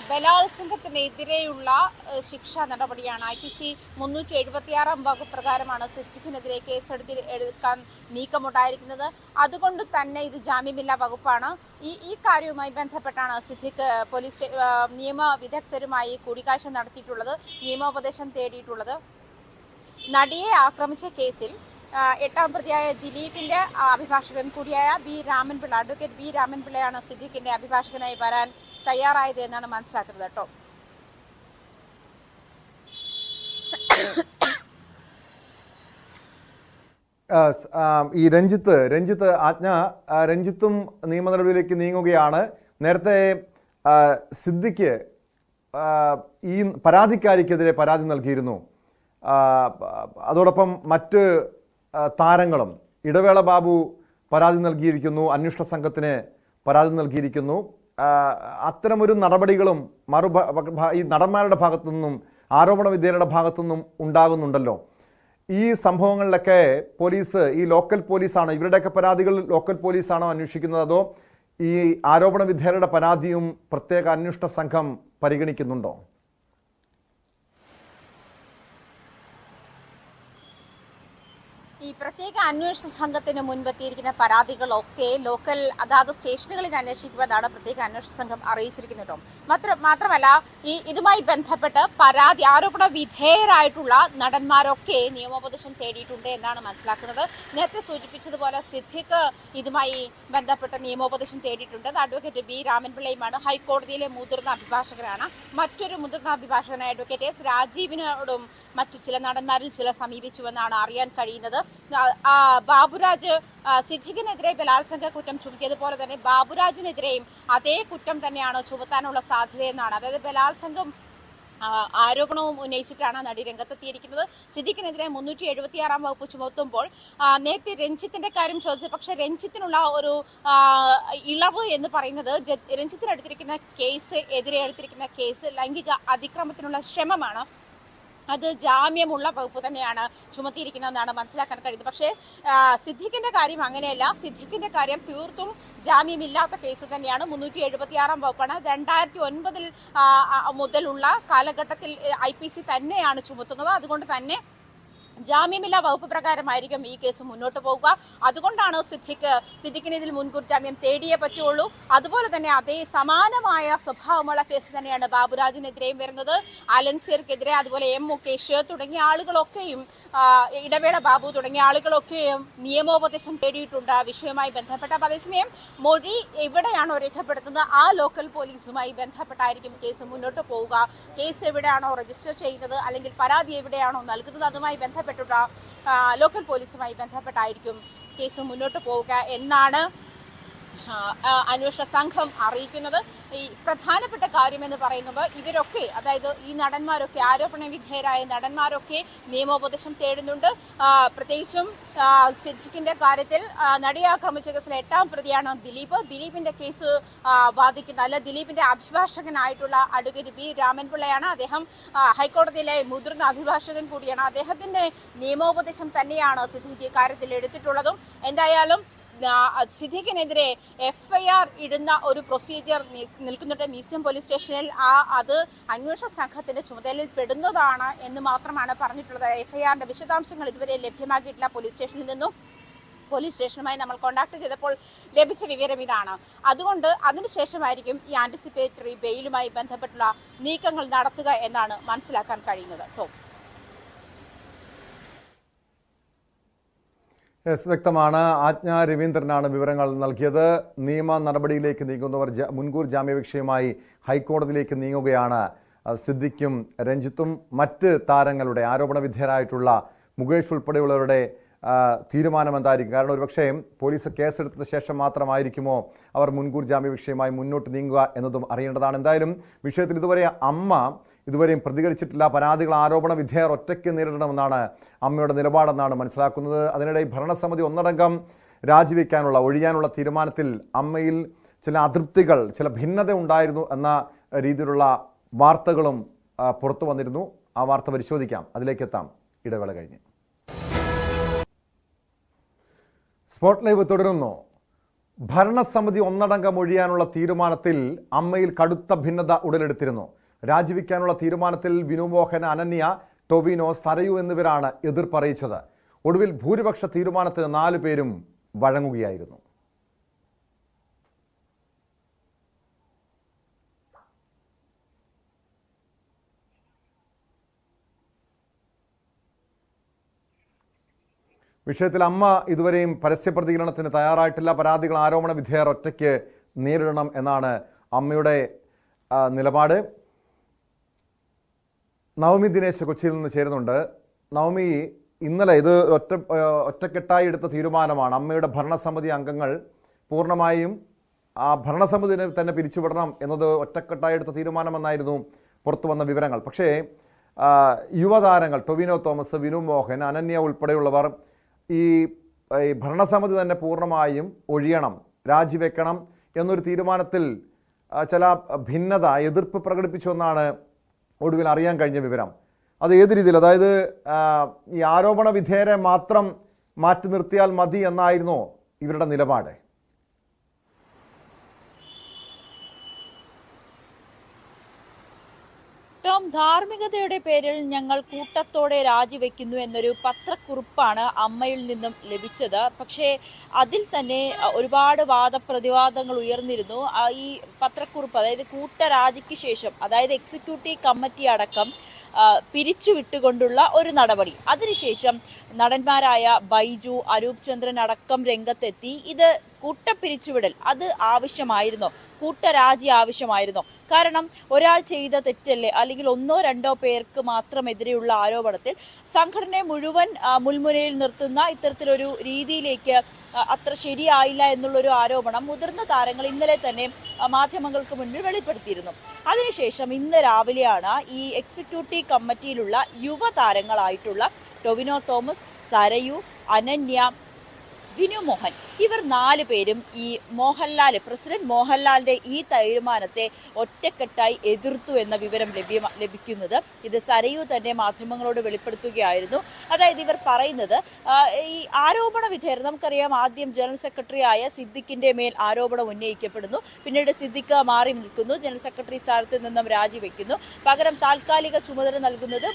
ബലാത്സംഗത്തിനെതിരെയുള്ള ശിക്ഷാ നടപടിയാണ്. IPC 376 വകുപ്പ് പ്രകാരമാണ് സിദ്ദിഖിനെതിരെ കേസെടുക്കാൻ നീക്കമുണ്ടായിരിക്കുന്നത്. അതുകൊണ്ട് തന്നെ ഇത് ജാമ്യമില്ലാ വകുപ്പാണ്. ഈ കാര്യവുമായി ബന്ധപ്പെട്ടാണ് സിദ്ദിഖ് പോലീസ് നിയമ വിദഗ്ധരുമായി കൂടിക്കാഴ്ച നടത്തിയിട്ടുള്ളത്, നിയമോപദേശം തേടിയിട്ടുള്ളത്. നടിയെ ആക്രമിച്ച കേസിൽ 8ാം പ്രതിയായ ദിലീപിന്റെ അഭിഭാഷകൻ കൂടിയായ അഡ്വക്കേറ്റ് ബി രാമൻപിള്ളയാണ് സിദ്ദിഖിന്റെ അഭിഭാഷകനായി വരാൻ തയ്യാറായത് എന്നാണ് മനസ്സിലാക്കുന്നത് കേട്ടോ. ഈ രഞ്ജിത്ത് ആജ്ഞ, രഞ്ജിത്തും നിയമ നടപടിയിലേക്ക് നീങ്ങുകയാണ്. നേരത്തെ സിദ്ദിഖ് ഈ പരാതിക്കാരിക്കെതിരെ പരാതി നൽകിയിരുന്നു. അതോടൊപ്പം മറ്റ് താരങ്ങളും, ഇടവേള ബാബു പരാതി നൽകിയിരിക്കുന്നു, അന്വേഷണ സംഘത്തിന് പരാതി നൽകിയിരിക്കുന്നു. അത്തരമൊരു നടപടികളും ഈ നടന്മാരുടെ ഭാഗത്തു നിന്നും ആരോപണ വിധേയരുടെ ഭാഗത്തു നിന്നും ഉണ്ടാകുന്നുണ്ടല്ലോ. ഈ സംഭവങ്ങളിലൊക്കെ പോലീസ്, ഈ ലോക്കൽ പോലീസാണോ, ഇവരുടെയൊക്കെ പരാതികൾ ലോക്കൽ പോലീസാണോ അന്വേഷിക്കുന്നത്, അതോ ഈ ആരോപണ വിധേയരുടെ പരാതിയും പ്രത്യേക അന്വേഷണ സംഘം പരിഗണിക്കുന്നുണ്ടോ? ഈ പ്രത്യേക അന്വേഷണ സംഘത്തിന് മുൻപെത്തിയിരിക്കുന്ന പരാതികളൊക്കെ ലോക്കൽ അതാത് സ്റ്റേഷനുകളിൽ അന്വേഷിക്കുമെന്നാണ് പ്രത്യേക അന്വേഷണ സംഘം അറിയിച്ചിരിക്കുന്നത്. മാത്രമല്ല ഇതുമായി ബന്ധപ്പെട്ട് ആരോപണ വിധേയരായിട്ടുള്ള നടന്മാരൊക്കെ നിയമോപദേശം തേടിയിട്ടുണ്ട് എന്നാണ് മനസ്സിലാക്കുന്നത്. നേരത്തെ സൂചിപ്പിച്ചതുപോലെ സിദ്ദിഖ് ഇതുമായി ബന്ധപ്പെട്ട് നിയമോപദേശം തേടിയിട്ടുണ്ട്. അഡ്വക്കേറ്റ് ബി രാമൻപിള്ളയുമാണ്, ഹൈക്കോടതിയിലെ മുതിർന്ന അഭിഭാഷകനാണ്. മറ്റൊരു മുതിർന്ന അഭിഭാഷകനായ അഡ്വക്കേറ്റ് എസ് രാജീവിനോടും മറ്റു ചില നടന്മാരിൽ ചിലർ സമീപിച്ചുവെന്നാണ് അറിയാൻ കഴിയുന്നത്. ബാബുരാജ് സിദ്ദിഖിനെതിരെ ബലാത്സംഗ കുറ്റം ചുമത്തിയതുപോലെ തന്നെ ബാബുരാജിനെതിരെയും അതേ കുറ്റം തന്നെയാണ് ചുമത്താനുള്ള സാധ്യതയെന്നാണ്. അതായത് ബലാത്സംഗം ആരോപണവും ഉന്നയിച്ചിട്ടാണ് നടി രംഗത്തെത്തിയിരിക്കുന്നത്. സിദ്ദിഖിനെതിരെ 376 വകുപ്പ് ചുമത്തുമ്പോൾ നേരത്തെ രഞ്ജിത്തിന്റെ കാര്യം ചോദിച്ചു. പക്ഷെ രഞ്ജിത്തിനുള്ള ഒരു ഇളവ് എന്ന് പറയുന്നത് രഞ്ജിത്തിന് എതിരെ എടുത്തിരിക്കുന്ന കേസ് ലൈംഗിക അതിക്രമത്തിനുള്ള ശ്രമമാണ്. അത് ജാമ്യമുള്ള വകുപ്പ് തന്നെയാണ് ചുമത്തിയിരിക്കുന്നതെന്നാണ് മനസ്സിലാക്കാൻ കഴിയുന്നത്. പക്ഷേ സിദ്ദിഖിന്റെ കാര്യം അങ്ങനെയല്ല. സിദ്ദിഖിന്റെ കാര്യം തീർത്തും ജാമ്യമില്ലാത്ത കേസ് തന്നെയാണ്. 376 വകുപ്പാണ്. 2009 മുതലുള്ള കാലഘട്ടത്തിൽ IPC തന്നെയാണ് ചുമത്തുന്നത്. അതുകൊണ്ട് തന്നെ ജാമ്യമില്ലാ വകുപ്പ് പ്രകാരമായിരിക്കും ഈ കേസ് മുന്നോട്ട് പോകുക. അതുകൊണ്ടാണ് സിദ്ദിഖിന് ഇതിൽ മുൻകൂർ ജാമ്യം തേടിയേ പറ്റുള്ളൂ. അതുപോലെ തന്നെ അതേ സമാനമായ സ്വഭാവമുള്ള കേസ് തന്നെയാണ് ബാബുരാജിനെതിരെയും വരുന്നത്. അലൻസിയർക്കെതിരെ, അതുപോലെ M മുകേഷ് തുടങ്ങിയ ആളുകളൊക്കെയും, ഇടവേള ബാബു തുടങ്ങിയ ആളുകളൊക്കെയും നിയമോപദേശം തേടിയിട്ടുണ്ട് വിഷയവുമായി ബന്ധപ്പെട്ട. അതേസമയം മൊഴി എവിടെയാണോ രേഖപ്പെടുത്തുന്നത് ആ ലോക്കൽ പോലീസുമായി ബന്ധപ്പെട്ടായിരിക്കും കേസ് മുന്നോട്ട് പോവുക. കേസ് എവിടെയാണോ രജിസ്റ്റർ ചെയ്യുന്നത് അല്ലെങ്കിൽ പരാതി എവിടെയാണോ നൽകുന്നത് അതുമായി ബന്ധപ്പെട്ടുള്ള ലോക്കൽ പോലീസുമായി ബന്ധപ്പെട്ടായിരിക്കും കേസ് മുന്നോട്ട് പോവുക എന്നാണ് അന്വേഷണ സംഘം അറിയിക്കുന്നത്. ഈ പ്രധാനപ്പെട്ട കാര്യമെന്ന് പറയുന്നത് ഇവരൊക്കെ, അതായത് ഈ നടന്മാരൊക്കെ, ആരോപണ വിധേയരായ നടന്മാരൊക്കെ നിയമോപദേശം തേടുന്നുണ്ട്. പ്രത്യേകിച്ചും സിദ്ദിഖിന്റെ കാര്യത്തിൽ നടിയെ ആക്രമിച്ച കേസിൽ 8ാം പ്രതിയാണ് ദിലീപ്. ദിലീപിന്റെ കേസ് ദിലീപിന്റെ അഭിഭാഷകനായിട്ടുള്ള അഡ്വക്കേറ്റ് ബി രാമൻപിള്ളയാണ്. അദ്ദേഹം ഹൈക്കോടതിയിലെ മുതിർന്ന അഭിഭാഷകൻ കൂടിയാണ്. അദ്ദേഹത്തിന്റെ നിയമോപദേശം തന്നെയാണ് സിദ്ദിഖ് കാര്യത്തിൽ എടുത്തിട്ടുള്ളതും. എന്തായാലും സിദ്ദിഖിനെതിരെ FIR ഇടുന്ന ഒരു പ്രൊസീജിയർ നിൽക്കുന്നുണ്ട് മ്യൂസിയം പോലീസ് സ്റ്റേഷനിൽ. അത് അന്വേഷണ സംഘത്തിന്റെ ചുമതലയിൽ പെടുന്നതാണ് എന്ന് മാത്രമാണ് പറഞ്ഞിട്ടുള്ളത്. FIRന്റെ വിശദാംശങ്ങൾ ഇതുവരെ ലഭ്യമാക്കിയിട്ടില്ല പോലീസ് സ്റ്റേഷനിൽ നിന്നും. പോലീസ് സ്റ്റേഷനുമായി നമ്മൾ കോൺടാക്ട് ചെയ്തപ്പോൾ ലഭിച്ച വിവരം ഇതാണ്. അതുകൊണ്ട് അതിനുശേഷമായിരിക്കും ഈ ആന്റിസിപ്പേറ്ററി ബെയിലുമായി ബന്ധപ്പെട്ടുള്ള നീക്കങ്ങൾ നടത്തുക എന്നാണ് മനസ്സിലാക്കാൻ കഴിയുന്നത്. യെസ്, വ്യക്തമാണ്. ആജ്ഞ രവീന്ദ്രനാണ് വിവരങ്ങൾ നൽകിയത്. നിയമ നടപടിയിലേക്ക് നീങ്ങുന്നവർ മുൻകൂർ ജാമ്യാപേക്ഷയുമായി ഹൈക്കോടതിയിലേക്ക് നീങ്ങുകയാണ്. സിദ്ദിഖും രഞ്ജിത്തും മറ്റ് താരങ്ങളുടെ ആരോപണ വിധേയരായിട്ടുള്ള മുകേഷ് ഉൾപ്പെടെയുള്ളവരുടെ തീരുമാനം എന്തായിരിക്കും? കാരണം ഒരുപക്ഷേ പോലീസ് കേസെടുത്ത ശേഷം മാത്രമായിരിക്കുമോ അവർ മുൻകൂർ ജാമ്യാപേക്ഷയുമായി മുന്നോട്ട് നീങ്ങുക എന്നതും അറിയേണ്ടതാണ്. എന്തായാലും വിഷയത്തിൽ ഇതുവരെയും പ്രതികരിച്ചിട്ടില്ല. പരാതികൾ ആരോപണ വിധേയർ ഒറ്റയ്ക്ക് നേരിടണമെന്നാണ് അമ്മയുടെ നിലപാടെന്നാണ് മനസ്സിലാക്കുന്നത്. അതിനിടെ ഭരണസമിതി ഒന്നടങ്കം ഒഴിയാനുള്ള തീരുമാനത്തിൽ അമ്മയിൽ ചില അതൃപ്തികൾ, ചില ഭിന്നത ഉണ്ടായിരുന്നു എന്ന രീതിയിലുള്ള വാർത്തകളും പുറത്തു വന്നിരുന്നു. ആ വാർത്ത പരിശോധിക്കാം, അതിലേക്കെത്താം ഇടവേള കഴിഞ്ഞ്. സ്പോട്ട് ലൈവ് തുടരുന്നു. ഭരണസമിതി ഒന്നടങ്കം ഒഴിയാനുള്ള തീരുമാനത്തിൽ അമ്മയിൽ കടുത്ത ഭിന്നത ഉടലെടുത്തിരുന്നു. രാജിവെക്കാനുള്ള തീരുമാനത്തിൽ വിനു മോഹൻ, അനന്യ, ടൊവിനോ, സരയു എന്നിവരാണ് എതിർപ്പറിയിച്ചത്. ഒടുവിൽ ഭൂരിപക്ഷ തീരുമാനത്തിന് 4 പേരും വഴങ്ങുകയായിരുന്നു. വിഷയത്തിൽ അമ്മ ഇതുവരെയും പരസ്യ പ്രതികരണത്തിന് തയ്യാറായിട്ടില്ല. പരാതികൾ ആരോപണ വിധേയർ ഒറ്റയ്ക്ക് നേരിടണം എന്നാണ് അമ്മയുടെ നിലപാട്. നവമി ദിനേശ് കൊച്ചിയിൽ നിന്ന് ചേരുന്നുണ്ട്. നവമി, ഇന്നലെ ഇത് ഒറ്റക്കെട്ടായി എടുത്ത തീരുമാനമാണ്. അമ്മയുടെ ഭരണസമിതി അംഗങ്ങൾ പൂർണ്ണമായും ആ ഭരണസമിതിനെ തന്നെ പിരിച്ചുവിടണം എന്നത് ഒറ്റക്കെട്ടായി എടുത്ത തീരുമാനമെന്നായിരുന്നു പുറത്തു വന്ന വിവരങ്ങൾ. പക്ഷേ യുവതാരങ്ങൾ ടൊവിനോ തോമസ്, വിനു മോഹൻ, അനന്യ ഉൾപ്പെടെയുള്ളവർ ഈ ഭരണസമിതി തന്നെ പൂർണ്ണമായും ഒഴിയണം, രാജിവെക്കണം എന്നൊരു തീരുമാനത്തിൽ ചില ഭിന്നത, എതിർപ്പ് പ്രകടിപ്പിച്ചു എന്നാണ് ഒടുവിൽ അറിയാൻ കഴിഞ്ഞ വിവരം. അത് ഏത് രീതിയിൽ, അതായത് ഈ ആരോപണ വിധേയരെ മാത്രം മാറ്റി നിർത്തിയാൽ മതി എന്നായിരുന്നോ ഇവരുടെ നിലപാട്? ധാർമ്മികതയുടെ പേരിൽ ഞങ്ങൾ കൂട്ടത്തോടെ രാജിവെക്കുന്നു എന്നൊരു പത്രക്കുറിപ്പാണ് അമ്മയിൽ നിന്നും ലഭിച്ചത്. പക്ഷേ അതിൽ തന്നെ ഒരുപാട് വാദപ്രതിവാദങ്ങൾ ഉയർന്നിരുന്നു. ഈ പത്രക്കുറിപ്പ്, അതായത് കൂട്ടരാജിക്ക് ശേഷം, അതായത് എക്സിക്യൂട്ടീവ് കമ്മിറ്റി അടക്കം പിരിച്ചുവിട്ടുകൊണ്ടുള്ള ഒരു നടപടി. അതിനുശേഷം നടന്മാരായ ബൈജു, അരൂപ് ചന്ദ്രൻ അടക്കം രംഗത്തെത്തി. ഇത് കൂട്ടപ്പിരിച്ചുവിടൽ അത് ആവശ്യമായിരുന്നോ, കൂട്ടരാജി ആവശ്യമായിരുന്നോ? കാരണം ഒരാൾ ചെയ്ത തെറ്റല്ലേ, അല്ലെങ്കിൽ 1-2 പേർക്ക് മാത്രം എതിരെയുള്ള ആരോപണത്തിൽ സംഘടനയെ മുഴുവൻ മുൾമുനയിൽ നിർത്തുന്ന ഇത്തരത്തിലൊരു രീതിയിലേക്ക് അത്ര ശരിയായില്ല എന്നുള്ളൊരു ആരോപണം മുതിർന്ന താരങ്ങൾ ഇന്നലെ തന്നെ മാധ്യമങ്ങൾക്ക് മുന്നിൽ വെളിപ്പെടുത്തിയിരുന്നു. അതിനുശേഷം ഇന്ന് രാവിലെയാണ് ഈ എക്സിക്യൂട്ടീവ് കമ്മിറ്റിയിലുള്ള യുവതാരങ്ങളായിട്ടുള്ള ടൊവിനോ തോമസ്, സരയു, അനന്യ, വിനു മോഹൻ, ഇവർ 4 പേരും ഈ പ്രസിഡന്റ് മോഹൻലാലിന്റെ ഈ തീരുമാനത്തെ ഒറ്റക്കെട്ടായി എതിർത്തു എന്ന വിവരം ലഭിക്കുന്നത്. ഇത് സരയു തന്നെ മാധ്യമങ്ങളോട് വെളിപ്പെടുത്തുകയായിരുന്നു. അതായത് ഇവർ പറയുന്നത്, ഈ ആരോപണ വിധേയർ, നമുക്കറിയാം, ആദ്യം ജനറൽ സെക്രട്ടറി ആയ സിദ്ദിഖിന്റെ മേൽ ആരോപണം ഉന്നയിക്കപ്പെടുന്നു. പിന്നീട് സിദ്ദിഖ് മാറി നിൽക്കുന്നു, ജനറൽ സെക്രട്ടറി സ്ഥാനത്ത് നിന്നും രാജിവെക്കുന്നു. പകരം താൽക്കാലിക ചുമതല നൽകുന്നത്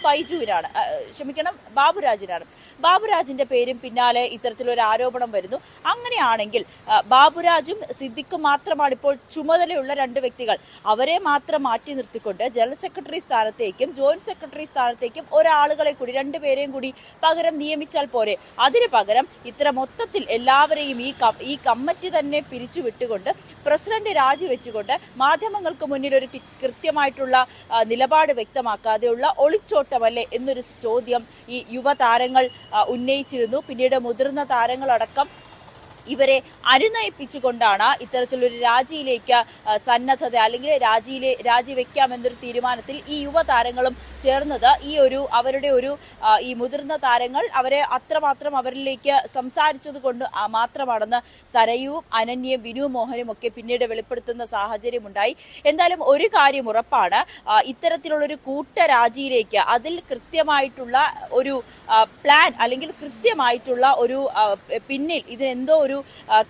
ബാബുരാജിനാണ്. ബാബുരാജിന്റെ പേരും പിന്നാലെ ഇത്തരത്തിലൊരു ആരോപണം വരുന്നു. അങ്ങനെയാണെങ്കിൽ ബാബുരാജും സിദ്ദിഖും മാത്രമാണ് ഇപ്പോൾ ചുമതലയുള്ള 2 വ്യക്തികൾ. അവരെ മാത്രം മാറ്റി നിർത്തിക്കൊണ്ട് ജനറൽ സെക്രട്ടറി സ്ഥാനത്തേക്കും ജോയിന്റ് സെക്രട്ടറി സ്ഥാനത്തേക്കും ഒരാളുകളെ കൂടി, 2 പേരെയും കൂടി പകരം നിയമിച്ചാൽ പോരെ? അതിന് പകരം ഇത്ര മൊത്തത്തിൽ എല്ലാവരെയും ഈ കമ്മിറ്റി തന്നെ പിരിച്ചുവിട്ടുകൊണ്ട് പ്രസിഡന്റ് രാജിവെച്ചുകൊണ്ട് മാധ്യമങ്ങൾക്ക് മുന്നിൽ ഒരു കൃത്യമായിട്ടുള്ള നിലപാട് വ്യക്തമാക്കാതെയുള്ള ഒളിച്ചോട്ടമല്ലേ എന്നൊരു ചോദ്യം ഈ യുവതാരങ്ങൾ ഉന്നയിച്ചിരുന്നു. പിന്നീട് മുതിർന്ന താരങ്ങളടക്കം ഇവരെ അനുനയിപ്പിച്ചുകൊണ്ടാണ് ഇത്തരത്തിലൊരു രാജിയിലേക്ക് സന്നദ്ധത, അല്ലെങ്കിൽ രാജിവെക്കാമെന്നൊരു തീരുമാനത്തിൽ ഈ യുവതാരങ്ങളും ചേർന്നത്. അവരുടെ ഈ മുതിർന്ന താരങ്ങൾ അവരെ അത്രമാത്രം അവരിലേക്ക് സംസാരിച്ചത് കൊണ്ട് മാത്രമാണെന്ന് സരയുവും അനന്യയും വിനു മോഹനും ഒക്കെ പിന്നീട് വെളിപ്പെടുത്തുന്ന സാഹചര്യമുണ്ടായി. എന്തായാലും ഒരു കാര്യം ഉറപ്പാണ്, ഇത്തരത്തിലുള്ളൊരു കൂട്ടരാജിയിലേക്ക് അതിൽ കൃത്യമായിട്ടുള്ള ഒരു പ്ലാൻ, അല്ലെങ്കിൽ കൃത്യമായിട്ടുള്ള ഒരു പിന്നിൽ ഇതിനെന്തോ ഒരു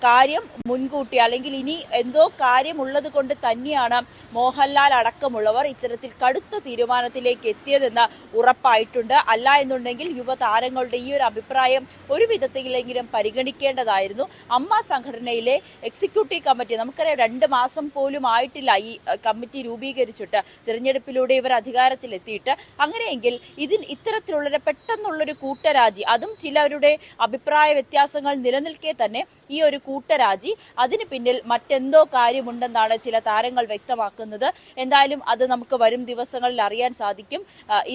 കാര്യം മുൻകൂട്ടി അല്ലെങ്കിൽ ഇനി എന്തോ കാര്യമുള്ളത് കൊണ്ട് തന്നെയാണ് മോഹൻലാൽ അടക്കമുള്ളവർ ഇത്തരത്തിൽ കടുത്ത തീരുമാനത്തിലേക്ക് എത്തിയതെന്ന് ഉറപ്പായിട്ടുണ്ട്. അല്ല എന്നുണ്ടെങ്കിൽ യുവതാരങ്ങളുടെ ഈ ഒരു അഭിപ്രായം ഒരു വിധത്തിലെങ്കിലും പരിഗണിക്കേണ്ടതായിരുന്നു. അമ്മ സംഘടനയിലെ എക്സിക്യൂട്ടീവ് കമ്മിറ്റി, നമുക്കറിയാം 2 മാസം പോലും ആയിട്ടില്ല ഈ കമ്മിറ്റി രൂപീകരിച്ചിട്ട്, തിരഞ്ഞെടുപ്പിലൂടെ ഇവർ അധികാരത്തിലെത്തിയിട്ട്. അങ്ങനെയെങ്കിൽ ഇത്തരത്തിലുള്ള പെട്ടെന്നുള്ളൊരു കൂട്ടരാജി, അതും ചിലരുടെ അഭിപ്രായ വ്യത്യാസങ്ങൾ നിലനിൽക്കെ തന്നെ ഈ ഒരു കൂട്ടരാജി, അതിന് പിന്നിൽ മറ്റെന്തോ കാര്യമുണ്ടെന്നാണ് ചില താരങ്ങൾ വ്യക്തമാക്കുന്നത്. എന്തായാലും അത് നമുക്ക് വരും ദിവസങ്ങളിൽ അറിയാൻ സാധിക്കും.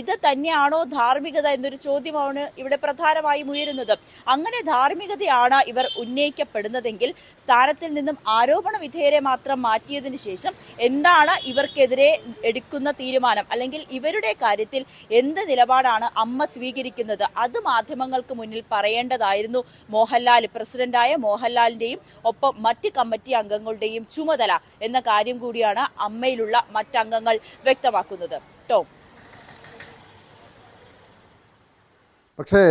ഇത് തന്നെയാണോ ധാർമ്മികത എന്നൊരു ചോദ്യമാണ് ഇവിടെ പ്രധാനമായും ഉയരുന്നത്. അങ്ങനെ ധാർമ്മികതയാണ് ഇവർ ഉന്നയിക്കപ്പെടുന്നതെങ്കിൽ സ്ഥാനത്തിൽ നിന്നും ആരോപണ വിധേയരെ മാത്രം മാറ്റിയതിനു ശേഷം എന്താണ് ഇവർക്കെതിരെ എടുക്കുന്ന തീരുമാനം, അല്ലെങ്കിൽ ഇവരുടെ കാര്യത്തിൽ എന്ത് നിലപാടാണ് അമ്മ സ്വീകരിക്കുന്നത്, അത് മാധ്യമങ്ങൾക്ക് മുന്നിൽ പറയേണ്ടതായിരുന്നു മോഹൻലാൽ. പ്രസിഡന്റായ മോഹൻലാലിന്റെയും ഒപ്പം മറ്റ് കമ്മിറ്റി അംഗങ്ങളുടെയും ചുമതല എന്ന കാര്യം കൂടിയാണ് അമ്മയിലുള്ള മറ്റംഗങ്ങൾ വ്യക്തമാക്കുന്നത്. ടോം. പക്ഷേ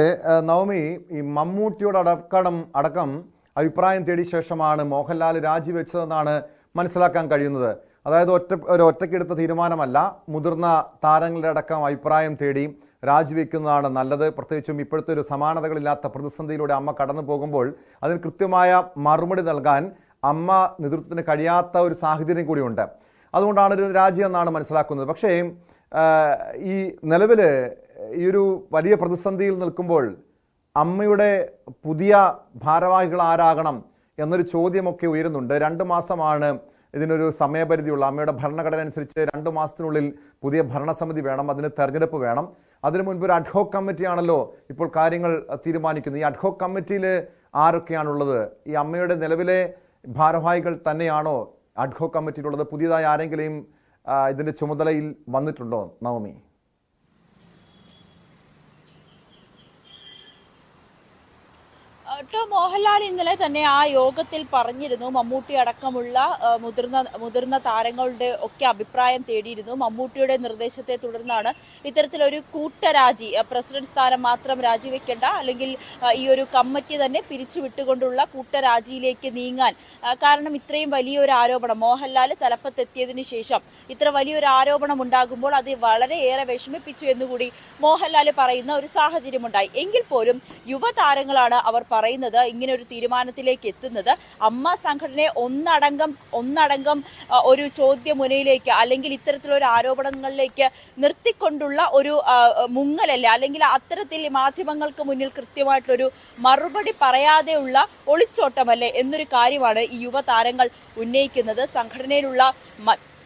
നവമി, ഈ മമ്മൂട്ടിയോട് അടക്കം അഭിപ്രായം തേടിയ ശേഷമാണ് മോഹൻലാൽ രാജിവെച്ചതെന്നാണ് മനസ്സിലാക്കാൻ കഴിയുന്നത്. അതായത് ഒറ്റയ്ക്കെടുത്ത തീരുമാനമല്ല, മുതിർന്ന താരങ്ങളുടെ അടക്കം അഭിപ്രായം തേടി രാജിവെക്കുന്നതാണ് നല്ലത്. പ്രത്യേകിച്ചും ഇപ്പോഴത്തെ ഒരു സമാനതകളില്ലാത്ത പ്രതിസന്ധിയിലൂടെ അമ്മ കടന്നു പോകുമ്പോൾ അതിന് കൃത്യമായ മറുപടി നൽകാൻ അമ്മ നേതൃത്വത്തിന് കഴിയാത്ത ഒരു സാഹചര്യം കൂടിയുണ്ട്. അതുകൊണ്ടാണ് ഒരു രാജി എന്നാണ് മനസ്സിലാക്കുന്നത്. പക്ഷേ ഈ നിലവിൽ ഈ ഒരു വലിയ പ്രതിസന്ധിയിൽ നിൽക്കുമ്പോൾ അമ്മയുടെ പുതിയ ഭാരവാഹികൾ ആരാകണം എന്നൊരു ചോദ്യമൊക്കെ ഉയരുന്നുണ്ട്. 2 മാസമാണ് ഇതിനൊരു സമയപരിധിയുള്ള, അമ്മയുടെ ഭരണഘടന അനുസരിച്ച് 2 മാസത്തിനുള്ളിൽ പുതിയ ഭരണസമിതി വേണം, അതിന് തെരഞ്ഞെടുപ്പ് വേണം. അതിനു മുൻപ് ഒരു അഡ്ഹോക് കമ്മിറ്റിയാണല്ലോ ഇപ്പോൾ കാര്യങ്ങൾ തീരുമാനിക്കുന്നത്. ഈ അഡ്ഹോക് കമ്മിറ്റിയിൽ ആരൊക്കെയാണുള്ളത്? ഈ അമ്മയുടെ നിലവിലെ ഭാരവാഹികൾ തന്നെയാണോ അഡ്ഹോക് കമ്മിറ്റിയിലുള്ളത്? പുതിയതായി ആരെങ്കിലും ഇതിന്റെ ചുമതലയിൽ വന്നിട്ടുണ്ടോ നവമി? മോഹൻലാൽ ഇന്നലെ തന്നെ ആ യോഗത്തിൽ പറഞ്ഞിരുന്നു, മമ്മൂട്ടി അടക്കമുള്ള മുതിർന്ന താരങ്ങളുടെ ഒക്കെ അഭിപ്രായം തേടിയിരുന്നു. മമ്മൂട്ടിയുടെ നിർദ്ദേശത്തെ തുടർന്നാണ് ഇത്തരത്തിലൊരു കൂട്ടരാജി, പ്രസിഡന്റ് സ്ഥാനം മാത്രം രാജിവെക്കേണ്ട, അല്ലെങ്കിൽ ഈ ഒരു കമ്മിറ്റി തന്നെ പിരിച്ചുവിട്ടുകൊണ്ടുള്ള കൂട്ടരാജിയിലേക്ക് നീങ്ങാൻ. കാരണം ഇത്രയും വലിയൊരു ആരോപണം മോഹൻലാൽ തലപ്പത്തെത്തിയതിനു ശേഷം ഇത്ര വലിയൊരു ആരോപണം ഉണ്ടാകുമ്പോൾ അത് വളരെയേറെ വിഷമിപ്പിച്ചു എന്നുകൂടി മോഹൻലാൽ പറയുന്ന ഒരു സാഹചര്യമുണ്ടായി. എങ്കിൽ പോലും യുവതാരങ്ങളാണ് അവർ പറയുന്നത് ഇങ്ങനെ ഒരു തീരുമാനത്തിലേക്ക് എത്തുന്നത്. അമ്മ സംഘടനയെ ഒന്നടങ്കം ഒരു ചോദ്യമുനയിലേക്ക് അല്ലെങ്കിൽ ഇത്തരത്തിലൊരു ആരോപണങ്ങളിലേക്ക് നിർത്തിക്കൊണ്ടുള്ള ഒരു മുങ്ങലല്ല, അല്ലെങ്കിൽ അത്തരത്തിൽ മാധ്യമങ്ങൾക്ക് മുന്നിൽ കൃത്യമായിട്ടുള്ളൊരു മറുപടി പറയാതെയുള്ള ഒളിച്ചോട്ടമല്ലേ എന്നൊരു കാര്യമാണ് ഈ യുവതാരങ്ങൾ ഉന്നയിക്കുന്നത്. സംഘടനയിലുള്ള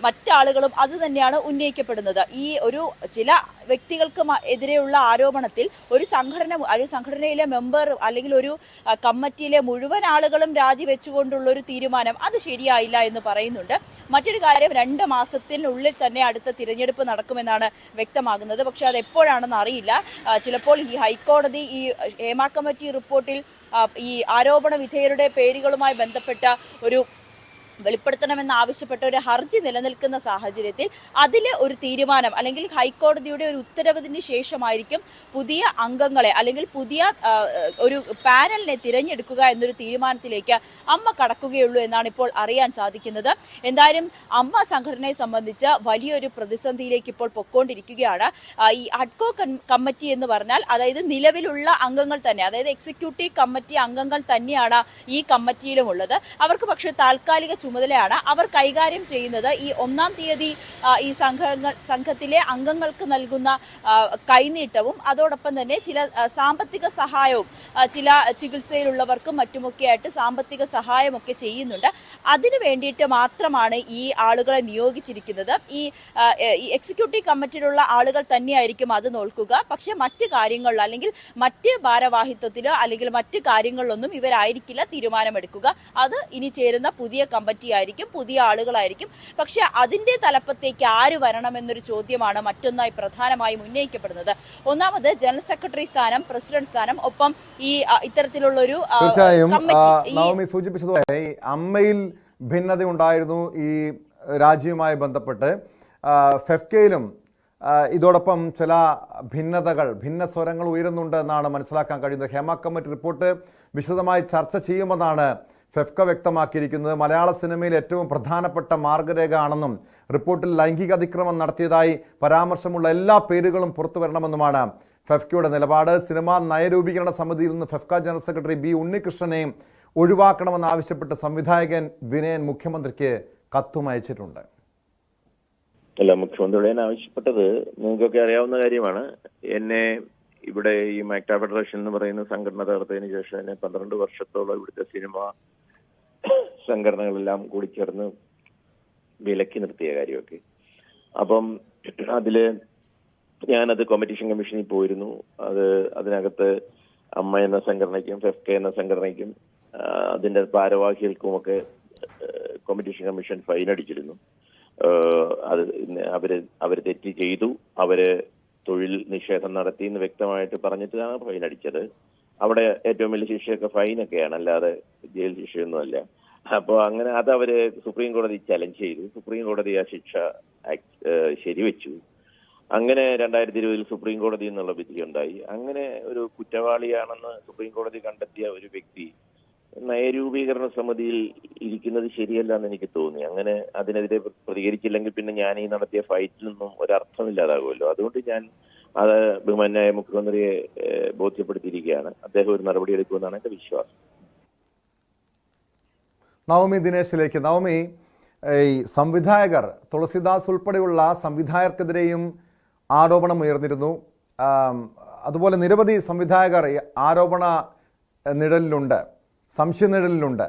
മറ്റാളുകളും അത് തന്നെയാണ് ഉന്നയിക്കപ്പെടുന്നത്. ഈ ഒരു ചില വ്യക്തികൾക്ക് എതിരെയുള്ള ആരോപണത്തിൽ ഒരു സംഘടനയിലെ മെമ്പർ അല്ലെങ്കിൽ ഒരു കമ്മിറ്റിയിലെ മുഴുവൻ ആളുകളും രാജിവെച്ചുകൊണ്ടുള്ള ഒരു തീരുമാനം അത് ശരിയായില്ല എന്ന് പറയുന്നുണ്ട്. മറ്റൊരു കാര്യം, 2 മാസത്തിനുള്ളിൽ തന്നെ അടുത്ത തിരഞ്ഞെടുപ്പ് നടക്കുമെന്നാണ് വ്യക്തമാകുന്നത്. പക്ഷെ അത് എപ്പോഴാണെന്ന് അറിയില്ല. ചിലപ്പോൾ ഈ ഹൈക്കോടതി ഈ ഹേമ കമ്മിറ്റി റിപ്പോർട്ടിൽ ഈ ആരോപണ വിധേയരുടെ പേരുകളുമായി ബന്ധപ്പെട്ട ഒരു വെളിപ്പെടുത്തണമെന്ന് ആവശ്യപ്പെട്ട ഒരു ഹർജി നിലനിൽക്കുന്ന സാഹചര്യത്തിൽ അതിലെ ഒരു തീരുമാനം അല്ലെങ്കിൽ ഹൈക്കോടതിയുടെ ഒരു ഉത്തരവിന് ശേഷമായിരിക്കും പുതിയ അംഗങ്ങളെ അല്ലെങ്കിൽ പുതിയ ഒരു പാനലിനെ തിരഞ്ഞെടുക്കുക എന്നൊരു തീരുമാനത്തിലേക്ക് അമ്മ കടക്കുകയുള്ളൂ എന്നാണ് ഇപ്പോൾ അറിയാൻ സാധിക്കുന്നത്. എന്തായാലും അമ്മ സംഘടനയെ സംബന്ധിച്ച് വലിയൊരു പ്രതിസന്ധിയിലേക്ക് ഇപ്പോൾ പൊക്കോണ്ടിരിക്കുകയാണ്. ഈ അഡ്കോ കമ്മിറ്റി എന്ന് പറഞ്ഞാൽ അതായത് നിലവിലുള്ള അംഗങ്ങൾ തന്നെ, അതായത് എക്സിക്യൂട്ടീവ് കമ്മിറ്റി അംഗങ്ങൾ തന്നെയാണ് ഈ കമ്മിറ്റിയിലും ഉള്ളത്. അവർക്ക് പക്ഷേ താൽക്കാലിക ചുമതലയാണ്. അവർ കൈകാര്യം ചെയ്യുന്നത് ഈ 1-ാം തീയതി ഈ സംഘത്തിലെ അംഗങ്ങൾക്ക് നൽകുന്ന കൈനീട്ടവും അതോടൊപ്പം തന്നെ ചില സാമ്പത്തിക സഹായവും, ചില ചികിത്സയിലുള്ളവർക്കും മറ്റുമൊക്കെയായിട്ട് സാമ്പത്തിക സഹായമൊക്കെ ചെയ്യുന്നുണ്ട്. അതിനു വേണ്ടിയിട്ട് മാത്രമാണ് ഈ ആളുകളെ നിയോഗിച്ചിരിക്കുന്നത്. ഈ എക്സിക്യൂട്ടീവ് കമ്മിറ്റിയിലുള്ള ആളുകൾ തന്നെയായിരിക്കും അത് നോക്കുക. പക്ഷെ മറ്റ് കാര്യങ്ങളിൽ അല്ലെങ്കിൽ മറ്റ് ഭാരവാഹിത്വത്തിലോ അല്ലെങ്കിൽ മറ്റ് കാര്യങ്ങളിലൊന്നും ഇവരായിരിക്കില്ല തീരുമാനമെടുക്കുക. അത് ഇനി ചേരുന്ന പുതിയ കമ്മിറ്റി ആയിരിക്കും, പുതിയ ആളുകളായിരിക്കും. പക്ഷെ അതിന്റെ തലപ്പത്തേക്ക് ആര് വരണമെന്നൊരു ചോദ്യമാണ് മറ്റൊന്നായി പ്രധാനമായും ഉന്നയിക്കപ്പെടുന്നത്. ഒന്നാമത് ജനറൽ സെക്രട്ടറി സ്ഥാനം, പ്രസിഡന്റ് സ്ഥാനം, ഒപ്പം ഈ ഇത്തരത്തിലുള്ളൊരു നവമി സൂചിപ്പിച്ചതുപോലെ അമ്മയിൽ ഭിന്നത ഉണ്ടായിരുന്നു ഈ രാജിയുമായി ബന്ധപ്പെട്ട്. ഫെഫ്കയിലും ഇതോടൊപ്പം ചില ഭിന്ന സ്വരങ്ങൾ ഉയരുന്നുണ്ട് എന്നാണ് മനസ്സിലാക്കാൻ കഴിയുന്നത്. ഹേമ കമ്മിറ്റി റിപ്പോർട്ട് വിശദമായി ചർച്ച ചെയ്യുമെന്നാണ് ഫെഫ്ക വ്യക്തമാക്കിയിരിക്കുന്നത്. മലയാള സിനിമയിൽ ഏറ്റവും പ്രധാനപ്പെട്ട മാർഗരേഖ ആണെന്നും റിപ്പോർട്ടിൽ ലൈംഗിക അതിക്രമം നടത്തിയതായി പരാമർശമുള്ള എല്ലാ പേരുകളും പുറത്തു വരണമെന്നുമാണ് ഫെഫ്കയുടെ നിലപാട്. സിനിമാ നയരൂപീകരണ സമിതിയിൽ നിന്ന് ഫെഫ്ക ജനറൽ സെക്രട്ടറി ബി ഉണ്ണികൃഷ്ണനെ ഒഴിവാക്കണമെന്നാവശ്യപ്പെട്ട് സംവിധായകൻ വിനയൻ മുഖ്യമന്ത്രിക്ക് കത്തും അയച്ചിട്ടുണ്ട്. അല്ല, മുഖ്യമന്ത്രിയുടെ ആവശ്യപ്പെട്ടത് നിങ്ങൾക്കൊക്കെ അറിയാവുന്ന കാര്യമാണ്. എന്നെ ഇവിടെ ഈ മാക്ട ഫെഡറേഷൻ എന്ന് പറയുന്ന സംഘടന തകർത്തതിന് ശേഷം എന്നെ 12 വർഷത്തോളം ഇവിടുത്തെ സിനിമ സംഘടനകളെല്ലാം കൂടി ചേർന്ന് വിലക്കി നിർത്തിയ കാര്യമൊക്കെ. അപ്പം അതില് ഞാനത് കോമ്പറ്റീഷൻ കമ്മീഷനിൽ പോയിരുന്നു. അതിനകത്ത് അമ്മ എന്ന സംഘടനയ്ക്കും ഫെഫ്ക എന്ന സംഘടനയ്ക്കും അതിന്റെ ഭാരവാഹികൾക്കുമൊക്കെ കോമ്പറ്റീഷൻ കമ്മീഷൻ ഫൈൻ അടിച്ചിരുന്നു. അവര് തെറ്റ് ചെയ്തു, അവര് തൊഴിൽ നിഷേധം നടത്തി എന്ന് വ്യക്തമായിട്ട് പറഞ്ഞിട്ടാണ് ഫൈൻ അടിച്ചത്. അവിടെ ഏറ്റവും വലിയ ശിക്ഷയൊക്കെ ഫൈനൊക്കെയാണ്, അല്ലാതെ ജയിൽ ശിക്ഷയൊന്നുമല്ല. അപ്പോൾ അങ്ങനെ അത് അവര് സുപ്രീം കോടതി ചലഞ്ച് ചെയ്തു. സുപ്രീം കോടതി ആ ശിക്ഷ ശരിവെച്ചു. അങ്ങനെ 2020 സുപ്രീം കോടതി എന്നുള്ള വിധിയുണ്ടായി. അങ്ങനെ ഒരു കുറ്റവാളിയാണെന്ന് സുപ്രീം കോടതി കണ്ടെത്തിയ ഒരു വ്യക്തി നയരൂപീകരണ സമിതിയിൽ ഇരിക്കുന്നത് ശരിയല്ല എന്ന് എനിക്ക് തോന്നി. അങ്ങനെ അതിനെതിരെ പ്രതികരിച്ചില്ലെങ്കിൽ പിന്നെ ഞാൻ ഈ നടത്തിയ ഫൈറ്റിൽ നിന്നും ഒരർത്ഥമില്ലാതാകുമല്ലോ. അതുകൊണ്ട് ഞാൻ അത് ബഹുമാന്യായ മുഖ്യമന്ത്രിയെ ബോധ്യപ്പെടുത്തിയിരിക്കുകയാണ്. അദ്ദേഹം ഒരു നടപടി എടുക്കുമെന്നാണ് എന്റെ വിശ്വാസം. നവമി ദിനേശിലേക്ക്. നവമി, ഈ സംവിധായകർ തുളസിദാസ് ഉൾപ്പെടെയുള്ള സംവിധായകർക്കെതിരെയും ആരോപണം ഉയർന്നിരുന്നു. അതുപോലെ നിരവധി സംവിധായകർ ആരോപണ നിഴലിലുണ്ട്, സംശയ നിഴലിലുണ്ട്.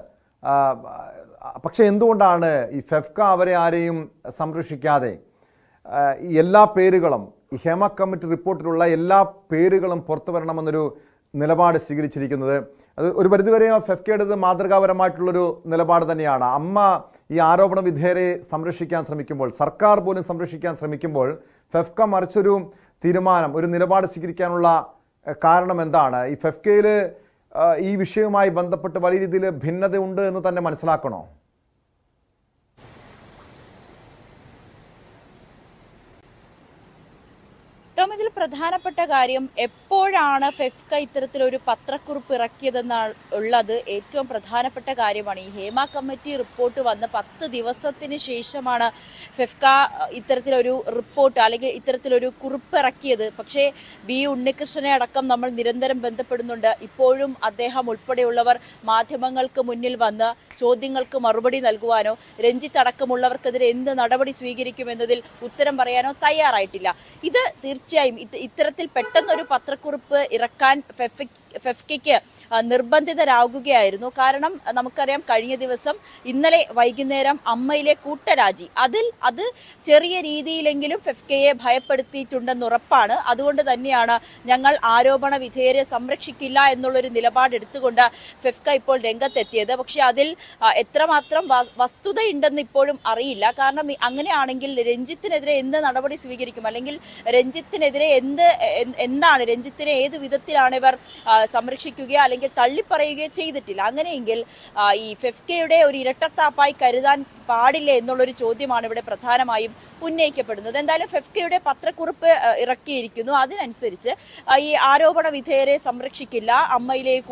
പക്ഷെ എന്തുകൊണ്ടാണ് ഈ ഫെഫ്ക അവരെ ആരെയും സംരക്ഷിക്കാതെ എല്ലാ പേരുകളും, ഈ ഹേമ കമ്മിറ്റി റിപ്പോർട്ടിലുള്ള എല്ലാ പേരുകളും പുറത്തു വരണമെന്നൊരു നിലപാട് സ്വീകരിച്ചിരിക്കുന്നത്? അത് ഒരു പരിധിവരെ ഫെഫ്കയുടേത് മാതൃകാപരമായിട്ടുള്ളൊരു നിലപാട് തന്നെയാണ്. അമ്മ ഈ ആരോപണ വിധേയരെ സംരക്ഷിക്കാൻ ശ്രമിക്കുമ്പോൾ, സർക്കാർ പോലും സംരക്ഷിക്കാൻ ശ്രമിക്കുമ്പോൾ ഫെഫ്ക മറിച്ചൊരു തീരുമാനം, ഒരു നിലപാട് സ്വീകരിക്കാനുള്ള കാരണം എന്താണ്? ഈ ഫെഫ്കയിൽ ഈ വിഷയവുമായി ബന്ധപ്പെട്ട് വലിയ രീതിയിൽ ഭിന്നതയുണ്ട് എന്ന് തന്നെ മനസ്സിലാക്കണോ? ഇതിൽ പ്രധാനപ്പെട്ട കാര്യം, എപ്പോഴാണ് ഫെഫ്ക ഇത്തരത്തിലൊരു പത്രക്കുറിപ്പ് ഇറക്കിയതെന്നാണ് ഉള്ളത് ഏറ്റവും പ്രധാനപ്പെട്ട കാര്യമാണ്. ഈ ഹേമ കമ്മിറ്റി റിപ്പോർട്ട് വന്ന് 10 ദിവസത്തിന് ശേഷമാണ് ഫെഫ്ക ഇത്തരത്തിലൊരു റിപ്പോർട്ട് അല്ലെങ്കിൽ ഇത്തരത്തിലൊരു കുറിപ്പ് ഇറക്കിയത്. പക്ഷേ ബി ഉണ്ണികൃഷ്ണനെ അടക്കം നമ്മൾ നിരന്തരം ബന്ധപ്പെടുന്നുണ്ട്. ഇപ്പോഴും അദ്ദേഹം ഉൾപ്പെടെയുള്ളവർ മാധ്യമങ്ങൾക്ക് മുന്നിൽ വന്ന് ചോദ്യങ്ങൾക്ക് മറുപടി നൽകുവാനോ രഞ്ജിത്ത് അടക്കമുള്ളവർക്കെതിരെ എന്ത് നടപടി സ്വീകരിക്കുമെന്നതിൽ ഉത്തരം പറയാനോ തയ്യാറായിട്ടില്ല. ഇത് തീർച്ചയായും ഇത്തരത്തിൽ പെട്ടെന്നൊരു പത്രക്കുറിപ്പ് ഇറക്കാൻ ഫെഫ്കയ്ക്ക് നിർബന്ധിതരാകുകയായിരുന്നു. കാരണം നമുക്കറിയാം, കഴിഞ്ഞ ദിവസം ഇന്നലെ വൈകുന്നേരം അമ്മയിലെ കൂട്ടരാജി, അത് ചെറിയ രീതിയിലെങ്കിലും ഫെഫ്കയെ ഭയപ്പെടുത്തിയിട്ടുണ്ടെന്ന് ഉറപ്പാണ്. അതുകൊണ്ട് തന്നെയാണ് ഞങ്ങൾ ആരോപണ വിധേയരെ സംരക്ഷിക്കില്ല എന്നുള്ളൊരു നിലപാടെടുത്തുകൊണ്ട് ഫെഫ്ക ഇപ്പോൾ രംഗത്തെത്തിയത്. പക്ഷെ അതിൽ എത്രമാത്രം വസ്തുതയുണ്ടെന്ന് ഇപ്പോഴും അറിയില്ല. കാരണം അങ്ങനെയാണെങ്കിൽ രഞ്ജിത്തിനെതിരെ എന്ത് നടപടി സ്വീകരിക്കും, അല്ലെങ്കിൽ രഞ്ജിത്തിനെതിരെ എന്താണ്, രഞ്ജിത്തിനെ ഏത് വിധത്തിലാണ് ഇവർ സംരക്ഷിക്കുകയോ അല്ലെങ്കിൽ തള്ളിപ്പറയുകയോ ചെയ്തിട്ടില്ല. അങ്ങനെയെങ്കിൽ ഈ ഫെഫ്കയുടെ ഒരു ഇരട്ടത്താപ്പായി കരുതാൻ പാടില്ല എന്നുള്ളൊരു ചോദ്യമാണ് ഇവിടെ പ്രധാനമായും ഉന്നയിക്കപ്പെടുന്നത്. എന്തായാലും ഫെഫ്കയുടെ പത്രക്കുറിപ്പ് ഇറക്കിയിരിക്കുന്നു. അതിനനുസരിച്ച് ഈ ആരോപണ വിധേയരെ സംരക്ഷിക്കില്ല, അമ്മയിലെ ഈ